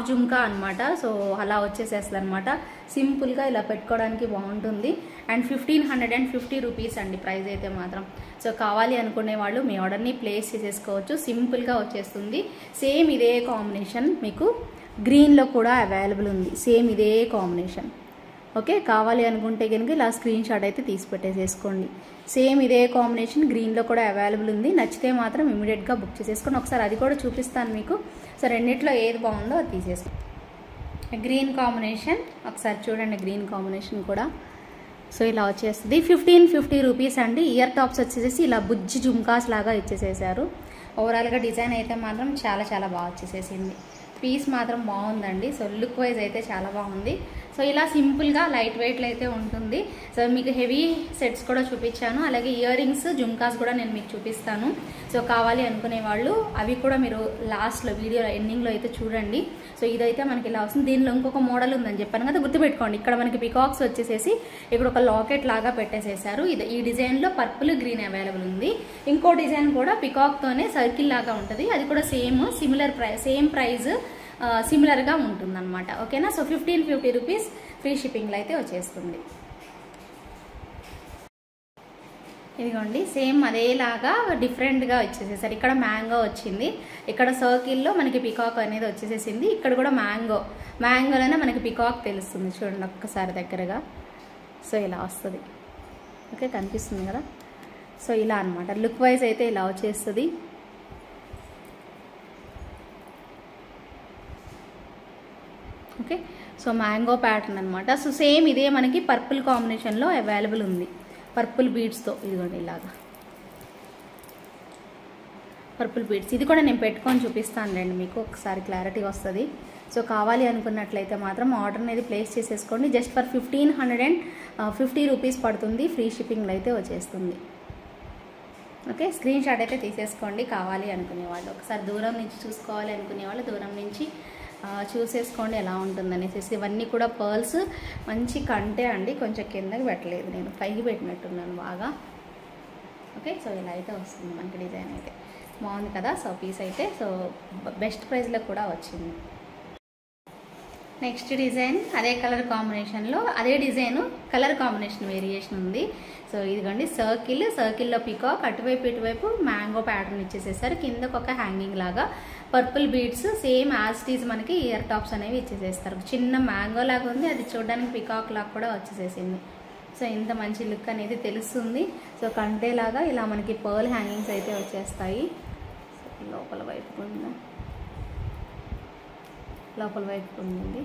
జుమ్కా అనమాట. సో అలా వచ్చేసేస్తుంది అనమాట. సింపుల్గా ఇలా పెట్టుకోవడానికి బాగుంటుంది. అండ్ 1550 రూపీస్ అండి ప్రైస్ అయితే మాత్రం. సో కావాలి అనుకునే వాళ్ళు మీ ఆర్డర్ని ప్లేస్ చేసేసుకోవచ్చు. సింపుల్గా వచ్చేస్తుంది. సేమ్ ఇదే కాంబినేషన్ మీకు గ్రీన్లో కూడా అవైలబుల్ ఉంది. సేమ్ ఇదే కాంబినేషన్. ఓకే, కావాలి అనుకుంటే కనుక ఇలా స్క్రీన్ షాట్ అయితే తీసి పెట్టేసేసుకోండి. సేమ్ ఇదే కాంబినేషన్ గ్రీన్లో కూడా అవైలబుల్ ఉంది. నచ్చితే మాత్రం ఇమీడియట్గా బుక్ చేసేసుకోండి. ఒకసారి అది కూడా చూపిస్తాను మీకు. సో రెండిట్లో ఏది బాగుందో అది తీసేసుకోండి. గ్రీన్ కాంబినేషన్ ఒకసారి చూడండి, గ్రీన్ కాంబినేషన్ కూడా. సో ఇలా వచ్చేస్తుంది 1550 రూపీస్ అండి. ఇయర్ టాప్స్ వచ్చేసి ఇలా బుజ్జి జుమ్కాస్ లాగా ఇచ్చేసేసారు. ఓవరాల్గా డిజైన్ అయితే మాత్రం చాలా చాలా బాగా వచ్చేసేసింది. పీస్ మాత్రం బాగుందండి. సో లుక్ వైజ్ అయితే చాలా బాగుంది. సో ఇలా సింపుల్గా లైట్ వెయిట్లో అయితే ఉంటుంది. సో మీకు హెవీ సెట్స్ కూడా చూపించాను, అలాగే ఇయర్ రింగ్స్ జుమ్కాస్ కూడా నేను మీకు చూపిస్తాను. సో కావాలి అనుకునే వాళ్ళు అవి కూడా మీరు లాస్ట్లో వీడియో ఎండింగ్లో అయితే చూడండి. సో ఇదైతే మనకి ఇలా వస్తుంది. దీనిలో ఇంకొక మోడల్ ఉందని చెప్పాను కదా, గుర్తుపెట్టుకోండి. ఇక్కడ మనకి పికాక్స్ వచ్చేసేసి ఇక్కడ ఒక లాకెట్ లాగా పెట్టేసేసారు. ఈ డిజైన్లో పర్పుల్ గ్రీన్ అవైలబుల్ ఉంది. ఇంకో డిజైన్ కూడా పికాక్తోనే సర్కిల్ లాగా ఉంటుంది, అది కూడా సేమ్ ప్రైస్ సిమిలర్గా ఉంటుందన్నమాట. ఓకేనా. సో 1550 రూపీస్ ఫ్రీ షిప్పింగ్లో అయితే వచ్చేస్తుంది. ఇదిగోండి సేమ్ అదేలాగా డిఫరెంట్గా వచ్చేసేసారు. ఇక్కడ మ్యాంగో వచ్చింది, ఇక్కడ సర్కిల్లో మనకి పికాక్ అనేది వచ్చేసేసింది. ఇక్కడ కూడా మ్యాంగోలోనే మనకి పికాక్ తెలుస్తుంది. చూడండి ఒక్కసారి దగ్గరగా. సో ఇలా వస్తుంది. ఓకే, కనిపిస్తుంది కదా. సో ఇలా అనమాట లుక్ వైజ్ అయితే ఇలా వచ్చేస్తుంది. ఓకే, సో మ్యాంగో ప్యాటర్న్ అనమాట. సో సేమ్ ఇదే మనకి పర్పుల్ కాంబినేషన్లో అవైలబుల్ ఉంది, పర్పుల్ బీడ్స్తో. ఇదిగోండి ఇలాగా పర్పుల్ బీడ్స్. ఇది కూడా నేను పెట్టుకొని చూపిస్తానులేండి మీకు, ఒకసారి క్లారిటీ వస్తుంది. సో కావాలి అనుకున్నట్లయితే మాత్రం ఆర్డర్ అనేది ప్లేస్ చేసేసుకోండి. జస్ట్ ఫర్ 1550 రూపీస్ పడుతుంది. ఫ్రీ షిప్పింగ్లో అయితే వచ్చేస్తుంది. ఓకే, స్క్రీన్ షాట్ అయితే తీసేసుకోండి కావాలి అనుకునే వాళ్ళు. ఒకసారి దూరం నుంచి చూసుకోవాలి అనుకునే వాళ్ళు దూరం నుంచి చూసేసుకోండి ఎలా ఉంటుందనేసి. ఇవన్నీ కూడా పర్ల్స్ మంచి కంటే అండి, కొంచెం కిందకి పెట్టలేదు నేను, పైకి పెట్టినట్టున్నాను బాగా. ఓకే, సో ఇలా అయితే వస్తుంది మనకి డిజైన్ అయితే బాగుంది కదా. సో పీస్ అయితే సో బెస్ట్ ప్రైస్లో కూడా వచ్చింది. నెక్స్ట్ డిజైన్ అదే కలర్ కాంబినేషన్లో, అదే డిజైన్ కలర్ కాంబినేషన్ వేరియేషన్ ఉంది. సో ఇదిగోండి సర్కిల్లో పికాక్, అటువైపు ఇటువైపు మ్యాంగో ప్యాటర్న్ ఇచ్చేసేసారు. కిందకు ఒక హ్యాంగింగ్ లాగా purple beads same as these మనకి ఇయర్ టాప్స్ అనేవి ఇచ్చేసేస్తారు. చిన్న మ్యాంగో లాగా ఉంది, అది చూడడానికి పికాక్ లాగా కూడా వచ్చేసేసింది. సో ఇంత మంచి లుక్ అనేది తెలుస్తుంది. సో కంటేలాగా ఇలా మనకి పర్ల్ హ్యాంగింగ్స్ అయితే వచ్చేస్తాయి. లోపల వైపు ఉంది.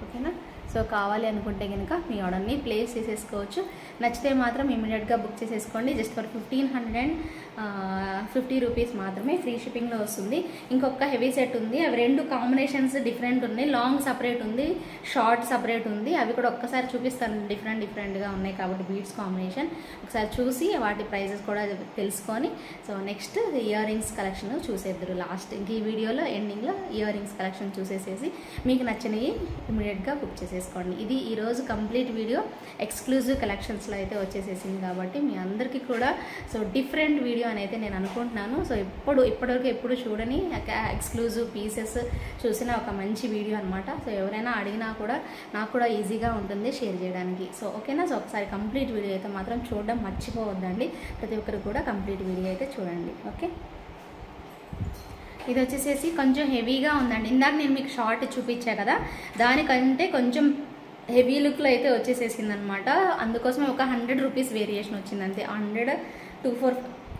ఓకేనా. సో కావాలి అనుకుంటే కనుక మీ ఆర్డర్ని ప్లేస్ చేసేసుకోవచ్చు. నచ్చితే మాత్రం ఇమీడియట్గా బుక్ చేసేసుకోండి. జస్ట్ ఫర్ 1550 రూపీస్ మాత్రమే ఫ్రీ షిప్పింగ్లో వస్తుంది. ఇంకొక హెవీ సెట్ ఉంది, అవి రెండు కాంబినేషన్స్ డిఫరెంట్ ఉన్నాయి. లాంగ్ సపరేట్ ఉంది, షార్ట్ సపరేట్ ఉంది. అవి కూడా ఒక్కసారి చూపిస్తాను, డిఫరెంట్గా ఉన్నాయి కాబట్టి బీడ్స్ కాంబినేషన్ ఒకసారి చూసి వాటి ప్రైజెస్ కూడా తెలుసుకొని so next year rings collection చూసేద్దరు. లాస్ట్ ఇంక ఈ వీడియోలో ఎండింగ్లో ఇయర్ రింగ్స్ కలెక్షన్ చూసేసేసి మీకు నచ్చినవి ఇమీడియట్గా బుక్ చేసేసుకోండి. ఇది ఈరోజు కంప్లీట్ వీడియో ఎక్స్క్లూజివ్ కలెక్షన్స్లో అయితే వచ్చేసేసింది కాబట్టి మీ అందరికీ కూడా సో డిఫరెంట్ వీడియో అని అయితే నేను అనుకుంటున్నాను. సో ఇప్పటివరకు ఎప్పుడు చూడని ఎక్స్క్లూజివ్ పీసెస్ చూసిన ఒక మంచి వీడియో అనమాట. సో ఎవరైనా అడిగినా కూడా నాకు కూడా ఈజీగా ఉంటుంది షేర్ చేయడానికి. సో ఓకేనా. సో ఒకసారి కంప్లీట్ వీడియో అయితే మాత్రం చూడడం మర్చిపోవద్దండి. ప్రతి ఒక్కరు కూడా కంప్లీట్ వీడియో అయితే చూడండి. ఓకే, ఇది వచ్చేసేసి కొంచెం హెవీగా ఉందండి. ఇందాక నేను మీకు షార్ట్ చూపించా కదా, దానికంటే కొంచెం హెవీ లుక్లో అయితే వచ్చేసేసింది అనమాట. అందుకోసమే ఒక 100 రూపీస్ వేరియేషన్ వచ్చింది అంతే. 100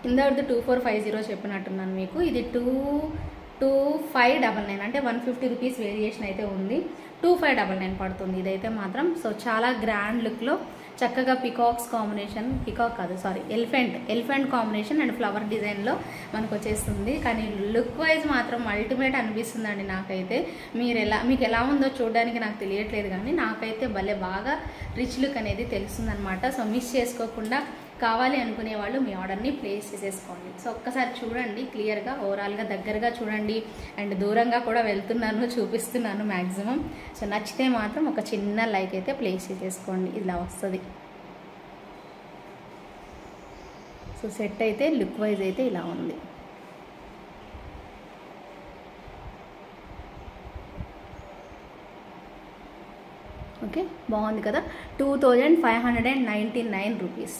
ఇందాక 2450 చెప్పినట్టున్నాను మీకు. ఇది 2599 అంటే 150 రూపీస్ వేరియేషన్ అయితే ఉంది. 2599 పడుతుంది ఇదైతే మాత్రం. సో చాలా గ్రాండ్ లుక్లో చక్కగా పికాక్స్ కాంబినేషన్, పికాక్ కాదు sorry elephant combination and flower డిజైన్లో మనకు వచ్చేస్తుంది. కానీ లుక్ వైజ్ మాత్రం అల్టిమేట్ అనిపిస్తుందండి నాకైతే. మీకు ఎలా ఉందో చూడడానికి నాకు తెలియట్లేదు, కానీ నాకైతే భలే బాగా రిచ్ లుక్ అనేది తెలుస్తుంది అనమాట. సో మిస్ చేసుకోకుండా కావాలి అనుకునే వాళ్ళు మీ ఆర్డర్ని ప్లేస్ చేసేసుకోండి. సో ఒక్కసారి చూడండి క్లియర్గా, ఓవరాల్గా దగ్గరగా చూడండి. అండ్ దూరంగా కూడా వెళ్తున్నాను, చూపిస్తున్నాను మ్యాక్సిమం. సో నచ్చితే మాత్రం ఒక చిన్న లైక్ అయితే ప్లేస్ చేసేసుకోండి. ఇలా వస్తుంది. సో సెట్ అయితే లుక్ వైజ్ అయితే ఇలా ఉంది. ఓకే, బాగుంది కదా. 2599 రూపీస్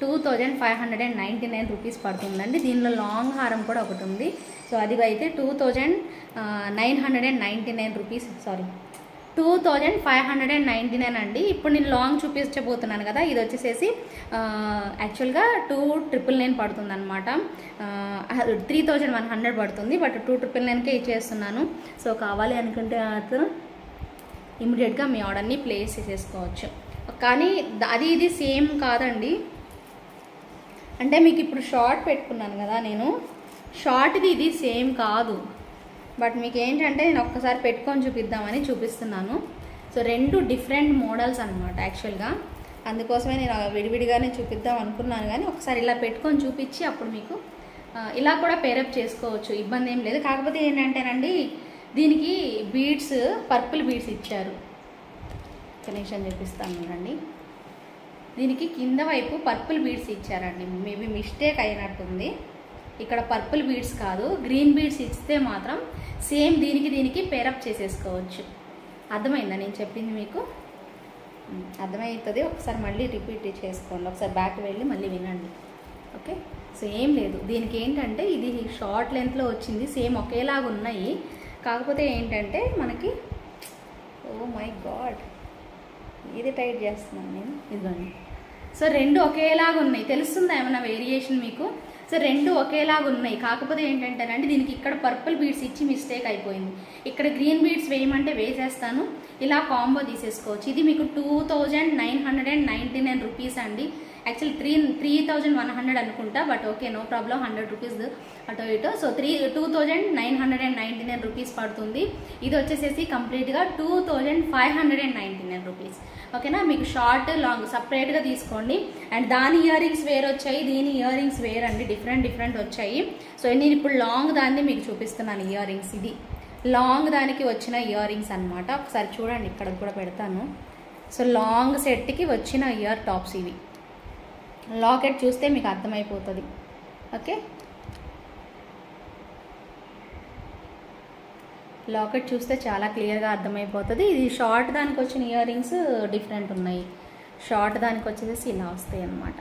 2599 రూపీస్ పడుతుందండి. దీనిలో లాంగ్ హారం కూడా ఒకటి ఉంది. సో అది అయితే 2999 రూపీస్, సారీ 2599 అండి. ఇప్పుడు నేను లాంగ్ చూపించబోతున్నాను కదా, ఇది వచ్చేసేసి యాక్చువల్గా 2999 పడుతుంది అనమాట. 3100 పడుతుంది, బట్ 2999కే ఇచ్చేస్తున్నాను. సో కావాలి అనుకుంటే మాత్రం ఇమీడియట్గా మీ ఆర్డర్ని ప్లేస్ చేసేసుకోవచ్చు. కానీ అది ఇది సేమ్ కాదండి. అంటే మీకు ఇప్పుడు షార్ట్ పెట్టుకున్నాను కదా నేను, షార్ట్ది ఇది సేమ్ కాదు. బట్ మీకు ఏంటంటే నేను ఒక్కసారి పెట్టుకొని చూపిద్దామని చూపిస్తున్నాను. సో రెండు డిఫరెంట్ మోడల్స్ అనమాట యాక్చువల్గా. అందుకోసమే నేను విడివిడిగానే చూపిద్దాం అనుకున్నాను, కానీ ఒకసారి ఇలా పెట్టుకొని చూపించి అప్పుడు మీకు ఇలా కూడా పేరప్ చేసుకోవచ్చు, ఇబ్బంది ఏం లేదు. కాకపోతే ఏంటంటేనండి, దీనికి బీడ్స్ పర్పుల్ బీడ్స్ ఇచ్చారు. కనెక్షన్ చూపిస్తాను చూడండి. దీనికి కింద వైపు పర్పుల్ బీడ్స్ ఇచ్చారండి. మేబీ మిస్టేక్ అయినట్టుంది. ఇక్కడ పర్పుల్ బీడ్స్ కాదు, గ్రీన్ బీడ్స్ ఇస్తే మాత్రం సేమ్ దీనికి పేరప్ చేసేసుకోవచ్చు. అర్థమైందా నేను చెప్పింది మీకు? అర్థమవుతుంది. ఒకసారి మళ్ళీ రిపీట్ చేసుకోండి, ఒకసారి బ్యాక్ వెళ్ళి మళ్ళీ వినండి. ఓకే. సో ఏం లేదు, దీనికి ఏంటంటే ఇది షార్ట్ లెంత్లో వచ్చింది, సేమ్ ఒకేలాగా ఉన్నాయి. కాకపోతే ఏంటంటే మనకి, ఓ మై గాడ్, ఇది టైట్ చేస్తున్నాను నేను, ఇదిగోండి. సో రెండు ఒకేలాగా ఉన్నాయి, తెలుస్తుందా ఏమైనా వేరియేషన్ మీకు? సో రెండు ఒకేలాగా ఉన్నాయి. కాకపోతే ఏంటంటేనండి, దీనికి ఇక్కడ పర్పుల్ బీడ్స్ ఇచ్చి మిస్టేక్ అయిపోయింది. ఇక్కడ గ్రీన్ బీడ్స్ వేయమంటే వేసేస్తాను, ఇలా కాంబో తీసేసుకోవచ్చు. ఇది మీకు 2999 రూపీస్ అండి. యాక్చువల్లీ 3100 అనుకుంటా, but okay no problem, 100 rupees అటో ఇటో. సో 2999 రూపీస్ పడుతుంది. ఇది వచ్చేసేసి కంప్లీట్గా 2599 రూపీస్. ఓకేనా? మీకు షార్ట్ లాంగ్ సపరేట్గా తీసుకోండి. అండ్ దాని ఇయర్ రింగ్స్ వేరు వచ్చాయి, దీని ఇయర్ రింగ్స్ వేరు అండి, డిఫరెంట్ వచ్చాయి. సో నేను ఇప్పుడు లాంగ్ దాన్ని మీకు చూపిస్తున్నాను. ఇయర్ రింగ్స్ ఇది లాంగ్ దానికి వచ్చిన ఇయర్ రింగ్స్ అనమాట. ఒకసారి చూడండి, ఇక్కడ కూడా పెడతాను. సో లాంగ్ సెట్కి వచ్చిన ఇయర్ టాప్స్ ఇవి. లాకెట్ చూస్తే మీకు అర్థమైపోతుంది. ఓకే, లాకెట్ చూస్తే చాలా క్లియర్గా అర్థమైపోతుంది. ఇది షార్ట్ దానికి వచ్చిన ఇయర్ రింగ్స్ డిఫరెంట్ ఉన్నాయి. షార్ట్ దానికి వచ్చేసి ఇలా వస్తాయి అన్నమాట.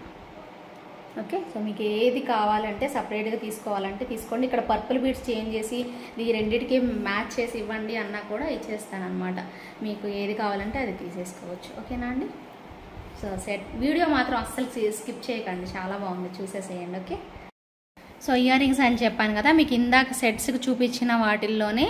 ఓకే. సో మీకు ఏది కావాలంటే సపరేట్గా తీసుకోవాలంటే తీసుకోండి. ఇక్కడ పర్పుల్ బీడ్స్ చేంజ్ చేసి ఈ రెండింటికి మ్యాచ్ చేసి ఇవ్వండి అన్నా కూడా ఇచ్చేస్తాను అనమాట. మీకు ఏది కావాలంటే అది తీసేసుకోవచ్చు. ఓకేనా అండి? సో సెట్ వీడియో మాత్రం అస్సలు స్కిప్ చేయకండి, చాలా బాగుంది, చూసేసేయండి. ఓకే. సో ఇయర్ రింగ్స్ అని చెప్పాను కదా, మీకు ఇందాక సెట్స్కి చూపించిన వాటిల్లోనే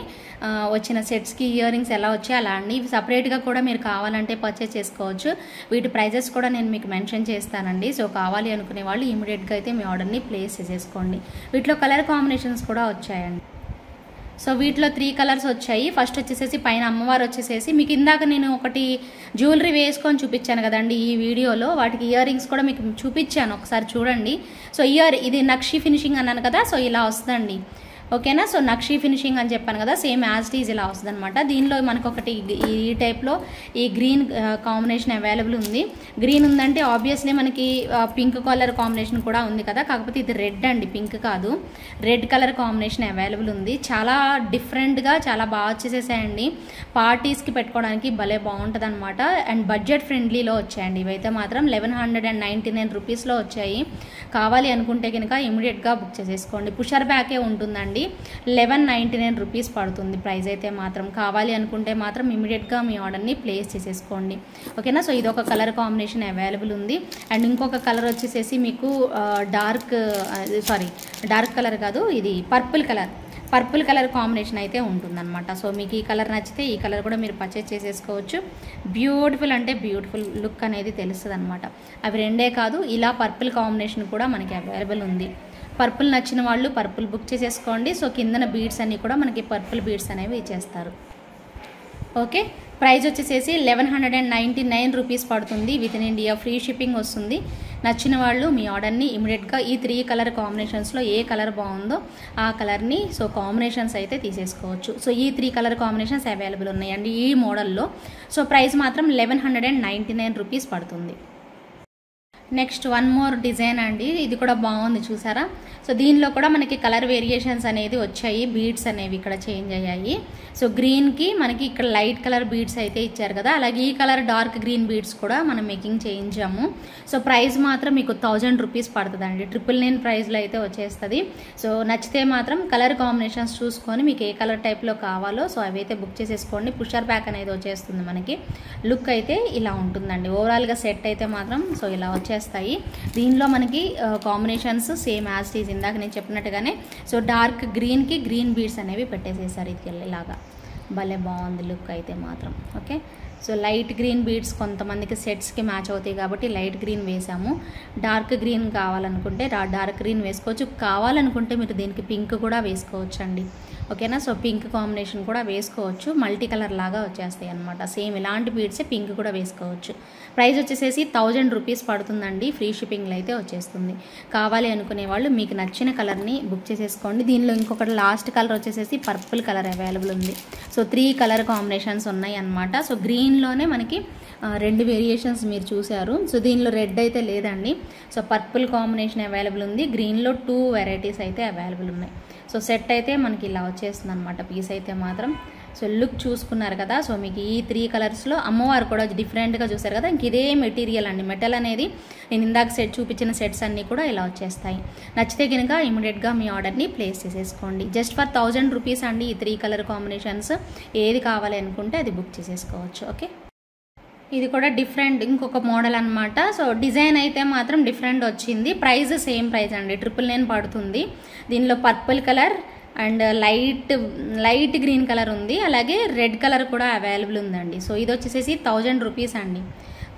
వచ్చిన సెట్స్కి ఇయర్ రింగ్స్ ఎలా వచ్చాయి అలా అండి. ఇవి సపరేట్గా కూడా మీరు కావాలంటే పర్చేస్ చేసుకోవచ్చు. వీటి ప్రైజెస్ కూడా నేను మీకు మెన్షన్ చేస్తానండి. సో కావాలి అనుకునే వాళ్ళు ఇమీడియట్గా అయితే మీ ఆర్డర్ని ప్లేస్ చేసేసుకోండి. వీటిలో కలర్ కాంబినేషన్స్ కూడా వచ్చాయండి. సో వీటిలో 3 కలర్స్ వచ్చాయి. ఫస్ట్ వచ్చేసేసి పైన అమ్మవారు వచ్చేసేసి, మీకు ఇందాక నేను ఒకటి జ్యువెలరీ వేసుకొని చూపించాను కదండి ఈ వీడియోలో, వాటికి ఇయర్ రింగ్స్ కూడా మీకు చూపించాను, ఒకసారి చూడండి. సో ఇది నక్షి ఫినిషింగ్ అన్నాను కదా, సో ఇలా వస్తుందండి. ఓకేనా? సో నక్షి ఫినిషింగ్ అని చెప్పాను కదా, సేమ్ యాజ్ ఇట్ ఈజ్ ఇలా వస్తుంది అనమాట. దీనిలో మనకు ఒకటి ఈ టైప్లో ఈ గ్రీన్ కాంబినేషన్ అవైలబుల్ ఉంది. గ్రీన్ ఉందంటే ఆబ్వియస్లీ మనకి పింక్ కలర్ కాంబినేషన్ కూడా ఉంది కదా, కాకపోతే ఇది రెడ్ అండి, పింక్ కాదు. రెడ్ కలర్ కాంబినేషన్ అవైలబుల్ ఉంది. చాలా డిఫరెంట్గా చాలా బాగా వచ్చేసేసాయండి. పార్టీస్కి పెట్టుకోవడానికి భలే బాగుంటుంది అనమాట. అండ్ బడ్జెట్ ఫ్రెండ్లీలో వచ్చాయండి. ఇవైతే మాత్రం 1199 రూపీస్లో వచ్చాయి. కావాలి అనుకుంటే కనుక ఇమీడియట్గా బుక్ చేసేసుకోండి. పుషర్ బ్యాకే ఉంటుందండి. 1199 రూపీస్ పడుతుంది ప్రైస్ అయితే మాత్రం. కావాలి అనుకుంటే మాత్రం ఇమీడియట్గా మీ ఆర్డర్ని ప్లేస్ చేసేసుకోండి. ఓకేనా? సో ఇది ఒక కలర్ కాంబినేషన్ అవైలబుల్ ఉంది. అండ్ ఇంకొక కలర్ వచ్చేసేసి మీకు డార్క్ కలర్ కాదు, ఇది పర్పుల్ కలర్ కాంబినేషన్ అయితే ఉంటుందన్నమాట. సో మీకు ఈ కలర్ నచ్చితే ఈ కలర్ కూడా మీరు పర్చేస్ చేసేసుకోవచ్చు. బ్యూటిఫుల్ అంటే బ్యూటిఫుల్ లుక్ అనేది తెలుస్తుంది అనమాట. అవి రెండే కాదు, ఇలా పర్పుల్ కాంబినేషన్ కూడా మనకి అవైలబుల్ ఉంది. పర్పుల్ నచ్చిన వాళ్ళు పర్పుల్ బుక్ చేసేసుకోండి. సో కిందన బీడ్స్ అన్నీ కూడా మనకి పర్పుల్ బీడ్స్ అనేవి ఇచ్చేస్తారు. ఓకే. ప్రైస్ వచ్చేసేసి 1199 రూపీస్ పడుతుంది. With in India free shipping వస్తుంది. నచ్చిన వాళ్ళు మీ ఆర్డర్ని ఇమీడియట్గా ఈ 3 కలర్ కాంబినేషన్స్లో ఏ కలర్ బాగుందో ఆ కలర్ని సో కాంబినేషన్స్ అయితే తీసేసుకోవచ్చు. సో ఈ 3 కలర్ కాంబినేషన్స్ అవైలబుల్ ఉన్నాయండి ఈ మోడల్లో. సో ప్రైస్ మాత్రం 1199 రూపీస్ పడుతుంది. నెక్స్ట్ వన్ మోర్ డిజైన్ అండి, ఇది కూడా బాగుంది చూసారా. సో దీనిలో కూడా మనకి కలర్ వేరియేషన్స్ అనేది వచ్చాయి, బీడ్స్ అనేవి ఇక్కడ చేంజ్ అయ్యాయి. సో గ్రీన్కి మనకి ఇక్కడ లైట్ కలర్ బీడ్స్ అయితే ఇచ్చారు కదా, అలాగే ఈ కలర్ డార్క్ గ్రీన్ బీడ్స్ కూడా మనం మేకింగ్ చేయించాము. సో ప్రైస్ మాత్రం మీకు 1000 రూపీస్ పడుతుందండి, 999 ప్రైస్లో అయితే వచ్చేస్తుంది. సో నచ్చితే మాత్రం కలర్ కాంబినేషన్స్ చూసుకొని మీకు ఏ కలర్ టైప్లో కావాలో సో అవి అయితే బుక్ చేసేసుకోండి. పుషర్ బ్యాక్ అనేది వచ్చేస్తుంది మనకి. లుక్ అయితే ఇలా ఉంటుందండి ఓవరాల్గా సెట్ అయితే మాత్రం. సో ఇలా వచ్చేస్తాయి. దీనిలో మనకి కాంబినేషన్స్ సేమ్ యాజ్ టీజ్ ఇందాక నేను చెప్పినట్టుగానే. సో డార్క్ గ్రీన్కి గ్రీన్ బీడ్స్ అనేవి పెట్టేసేసారు ఇది ఇలాగా. భలే బాగుంది లుక్ అయితే మాత్రం. Okay, so light green beads కొంతమందికి సెట్స్కి మ్యాచ్ అవుతాయి కాబట్టి లైట్ గ్రీన్ వేసాము. డార్క్ గ్రీన్ కావాలనుకుంటే డార్క్ గ్రీన్ వేసుకోవచ్చు, కావాలనుకుంటే మీరు దీనికి పింక్ కూడా వేసుకోవచ్చు అండి. ఓకేనా, సో పింక్ కాంబినేషన్ కూడా వేసుకోవచ్చు, మల్టీ కలర్ లాగా వచ్చేస్తాయి అనమాట. సేమ్ ఇలాంటి బీడ్సే పింక్ కూడా వేసుకోవచ్చు. ప్రైస్ వచ్చేసేసి 1000 రూపీస్ పడుతుందండి, ఫ్రీ షిప్పింగ్లో అయితే వచ్చేస్తుంది. కావాలి అనుకునే వాళ్ళు మీకు నచ్చిన కలర్ని బుక్ చేసేసుకోండి. దీనిలో ఇంకొకటి లాస్ట్ కలర్ వచ్చేసేసి పర్పుల్ కలర్ అవైలబుల్ ఉంది. సో 3 కలర్ కాంబినేషన్స్ ఉన్నాయి అన్నమాట. సో గ్రీన్లోనే మనకి 2 వేరియేషన్స్ మీరు చూసారు. సో దీనిలో రెడ్ అయితే లేదండి. సో పర్పుల్ కాంబినేషన్ అవైలబుల్ ఉంది, గ్రీన్లో 2 వెరైటీస్ అయితే అవైలబుల్ ఉన్నాయి. సో సెట్ అయితే మనకి ఇలా వచ్చేస్తుంది అనమాట పీస్ అయితే మాత్రం. సో లుక్ చూసుకున్నారు కదా. సో మీకు ఈ 3 కలర్స్లో అమ్మవారు కూడా డిఫరెంట్గా చూసారు కదా. ఇంక ఇదే మెటీరియల్ అండి, మెటల్ అనేది నేను ఇందాక చూపించిన సెట్స్ అన్నీ కూడా ఇలా వచ్చేస్తాయి. నచ్చితే కనుక ఇమీడియట్గా మీ ఆర్డర్ని ప్లేస్ చేసేసుకోండి. జస్ట్ ఫర్ 1000 రూపీస్ అండి ఈ 3 కలర్ కాంబినేషన్స్. ఏది కావాలి అనుకుంటే అది బుక్ చేసేసుకోవచ్చు. ఓకే, ఇది కూడా డిఫరెంట్ ఇంకొక మోడల్ అనమాట. సో డిజైన్ అయితే మాత్రం డిఫరెంట్ వచ్చింది. ప్రైస్ సేమ్ ప్రైస్ అండి, 999 పడుతుంది. దీనిలో purple colour and light green colour ఉంది, అలాగే రెడ్ కలర్ కూడా అవైలబుల్ ఉందండి. సో ఇది వచ్చేసేసి 1000 రూపీస్ అండి,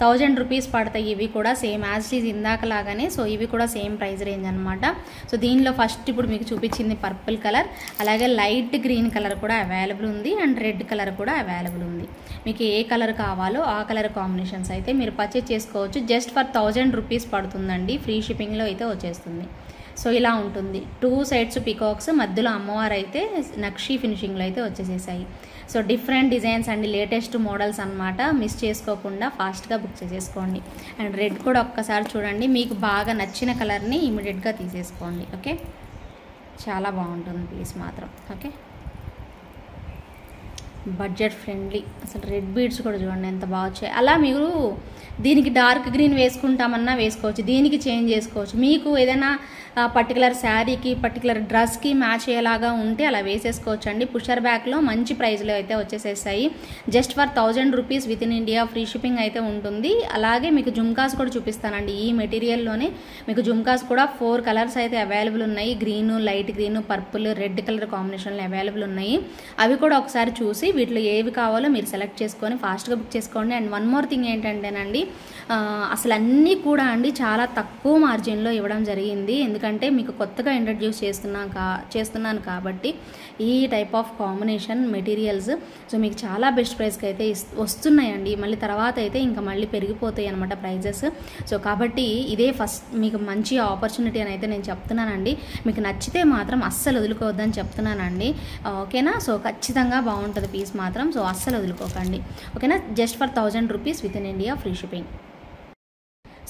1000 రూపీస్ పడతాయి. ఇవి కూడా సేమ్ యాజ్ ఈజ్ ఇందాక లాగానే. సో ఇవి కూడా సేమ్ ప్రైస్ రేంజ్ అనమాట. సో దీనిలో ఫస్ట్ ఇప్పుడు మీకు చూపించింది పర్పుల్ కలర్, అలాగే లైట్ గ్రీన్ కలర్ కూడా అవైలబుల్ ఉంది, అండ్ రెడ్ కలర్ కూడా అవైలబుల్ ఉంది. మీకు ఏ కలర్ కావాలో ఆ కలర్ కాంబినేషన్స్ అయితే మీరు పర్చేజ్ చేసుకోవచ్చు. జస్ట్ ఫర్ 1000 రూపీస్ పడుతుందండి, ఫ్రీ షిప్పింగ్లో అయితే వచ్చేస్తుంది. సో ఇలా ఉంటుంది. 2 సైడ్స్ పికాక్స్, మధ్యలో అమ్మవారు అయితే నక్షి ఫినిషింగ్లో అయితే వచ్చేసేసాయి. సో డిఫరెంట్ డిజైన్స్ అండి, లేటెస్ట్ మోడల్స్ అనమాట. మిస్ చేసుకోకుండా ఫాస్ట్గా బుక్ చేసేసుకోండి. అండ్ రెడ్ కూడా ఒక్కసారి చూడండి, మీకు బాగా నచ్చిన కలర్ని ఇమీడియట్గా తీసేసుకోండి. ఓకే, చాలా బాగుంటుంది పీస్ మాత్రం. Okay, budget friendly. అసలు రెడ్ బీడ్స్ కూడా చూడండి ఎంత బాగా వచ్చాయి. అలా మీరు దీనికి డార్క్ గ్రీన్ వేసుకుంటామన్నా వేసుకోవచ్చు, దీనికి చేంజ్ చేసుకోవచ్చు. మీకు ఏదైనా పర్టికులర్ శారీకి పర్టికులర్ డ్రెస్కి మ్యాచ్ అయ్యేలాగా ఉంటే అలా వేసేసుకోవచ్చు అండి. పుషర్ బ్యాక్లో మంచి ప్రైస్లో అయితే వచ్చేసేసాయి. Just for 1000 rupees within India free shipping అయితే ఉంటుంది. అలాగే మీకు జుమ్కాస్ కూడా చూపిస్తానండి. ఈ మెటీరియల్లోనే మీకు జుమ్కాస్ కూడా 4 కలర్స్ అయితే అవైలబుల్ ఉన్నాయి. Green, light green, purple, red colour కాంబినేషన్లో అవైలబుల్ ఉన్నాయి. అవి కూడా ఒకసారి చూసి వీటిలో ఏవి కావాలో మీరు సెలెక్ట్ చేసుకొని ఫాస్ట్గా బుక్ చేసుకోండి. అండ్ వన్ మోర్ థింగ్ ఏంటంటేనండి, అసలు అన్నీ కూడా అండి చాలా తక్కువ మార్జిన్లో ఇవ్వడం జరిగింది. ఎందుకంటే మీకు కొత్తగా ఇంట్రడ్యూస్ చేస్తున్నాను కాబట్టి ఈ type of combination materials so మీకు చాలా బెస్ట్ ప్రైస్కి అయితే వస్తున్నాయండి. మళ్ళీ తర్వాత అయితే ఇంకా మళ్ళీ పెరిగిపోతాయి అనమాట ప్రైజెస్. సో కాబట్టి ఇదే ఫస్ట్ మీకు మంచి ఆపర్చునిటీ అని అయితే నేను చెప్తున్నానండి. మీకు నచ్చితే మాత్రం అస్సలు వదులుకోవద్దని చెప్తున్నానండి. ఓకేనా, సో ఖచ్చితంగా బాగుంటుంది పీస్ మాత్రం. సో అస్సలు వదులుకోకండి. ఓకేనా, just for 1000 rupees within India free shipping.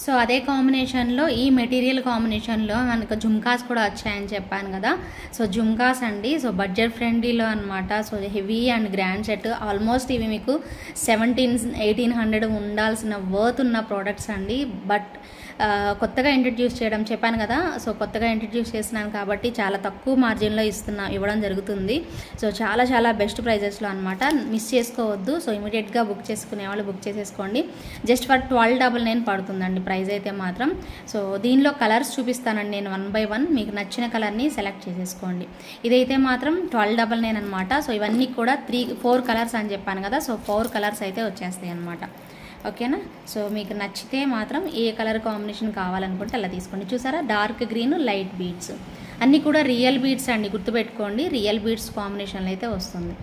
So అదే కాంబినేషన్లో ఈ మెటీరియల్ కాంబినేషన్లో మనకు జుమ్కాస్ కూడా వచ్చాయని చెప్పాను కదా. సో జుమ్కాస్ అండి, సో బడ్జెట్ ఫ్రెండ్లీలో అనమాట. So heavy and grand set, almost ఇవి మీకు 1700-1800 ఉండాల్సిన వర్త్ ఉన్న ప్రోడక్ట్స్ అండి. బట్ కొత్తగా ఇంట్రడ్యూస్ చేయడం చెప్పాను కదా. సో కొత్తగా ఇంట్రడ్యూస్ చేస్తున్నాను కాబట్టి చాలా తక్కువ మార్జిన్లో ఇవ్వడం జరుగుతుంది. సో చాలా చాలా బెస్ట్ ప్రైజెస్లో అనమాట. మిస్ చేసుకోవద్దు. సో ఇమీడియట్గా బుక్ చేసుకునే వాళ్ళు బుక్ చేసేసుకోండి. జస్ట్ ఫర్ 1299 పడుతుందండి ప్రైస్ అయితే మాత్రం. సో దీనిలో కలర్స్ చూపిస్తానండి నేను 1 by 1. మీకు నచ్చిన కలర్ని సెలెక్ట్ చేసేసుకోండి. ఇదైతే మాత్రం 1299 అనమాట. సో ఇవన్నీ కూడా 4 కలర్స్ అని చెప్పాను కదా. సో 4 కలర్స్ అయితే వచ్చేస్తాయి అనమాట. ఓకేనా, సో మీకు నచ్చితే మాత్రం ఏ కలర్ కాంబినేషన్ కావాలనుకుంటే అలా తీసుకోండి. చూసారా, డార్క్ గ్రీన్, లైట్ బీడ్స్ అన్నీ కూడా రియల్ బీడ్స్ అండి, గుర్తుపెట్టుకోండి. రియల్ బీడ్స్ కాంబినేషన్లో అయితే వస్తుంది.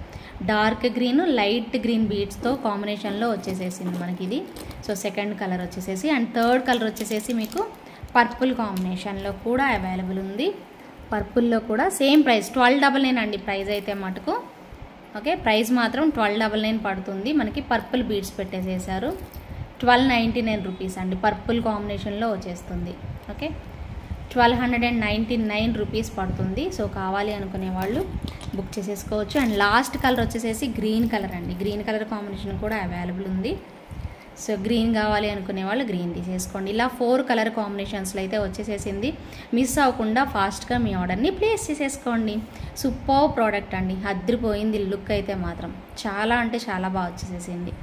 డార్క్ గ్రీన్, లైట్ గ్రీన్ బీడ్స్తో కాంబినేషన్లో వచ్చేసేసింది మనకి ఇది. సో సెకండ్ కలర్ వచ్చేసేసి, అండ్ థర్డ్ కలర్ వచ్చేసేసి మీకు పర్పుల్ కాంబినేషన్లో కూడా అవైలబుల్ ఉంది. పర్పుల్లో కూడా సేమ్ ప్రైస్ 1299 అండి ప్రైస్ అయితే మటుకు. ఓకే, ప్రైస్ మాత్రం 1299 పడుతుంది. మనకి పర్పుల్ బీడ్స్ పెట్టేసేసారు. 1299 రూపీస్ అండి. పర్పుల్ కాంబినేషన్లో వచ్చేస్తుంది. ఓకే, 1299 రూపీస్ పడుతుంది. సో కావాలి అనుకునే వాళ్ళు బుక్ చేసేసుకోవచ్చు. అండ్ లాస్ట్ కలర్ వచ్చేసేసి గ్రీన్ కలర్ అండి. గ్రీన్ కలర్ కాంబినేషన్ కూడా అవైలబుల్ ఉంది. సో గ్రీన్ కావాలి అనుకునే వాళ్ళు గ్రీన్ తీసేసుకోండి. ఇలా 4 కలర్ కాంబినేషన్స్లో అయితే వచ్చేసేసింది. మిస్ అవ్వకుండా ఫాస్ట్గా మీ ఆర్డర్ని ప్లేస్ చేసేసుకోండి. సూపర్ ప్రోడక్ట్ అండి, అదిరిపోయింది. లుక్ అయితే మాత్రం చాలా అంటే చాలా బాగా వచ్చేసేసింది.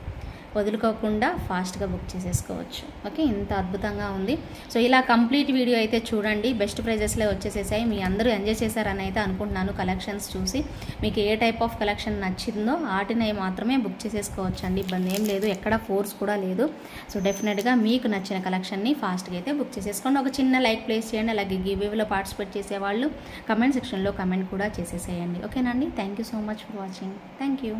వదులుకోకుండా ఫాస్ట్గా బుక్ చేసేసుకోవచ్చు. ఓకే, ఇంత అద్భుతంగా ఉంది. సో ఇలా కంప్లీట్ వీడియో అయితే చూడండి. బెస్ట్ ప్రైజెస్లో వచ్చేసేసాయి. మీ అందరూ ఎంజాయ్ చేశారని అయితే అనుకుంటున్నాను. కలెక్షన్స్ చూసి మీకు ఏ టైప్ ఆఫ్ కలెక్షన్ నచ్చిందో వాటిని మాత్రమే బుక్ చేసేసుకోవచ్చు అండి. ఇబ్బంది ఏం లేదు, ఎక్కడ ఫోర్స్ కూడా లేదు. సో డెఫినెట్గా మీకు నచ్చిన కలెక్షన్ని ఫాస్ట్గా అయితే బుక్ చేసేసుకోండి. ఒక చిన్న లైక్ ప్లేస్ చేయండి. అలాగే గివ్వేలో పార్టిసిపేట్ చేసేవాళ్ళు కమెంట్ సెక్షన్లో కమెంట్ కూడా చేసేసేయండి. ఓకేనండి, thank you so much for watching. Thank you.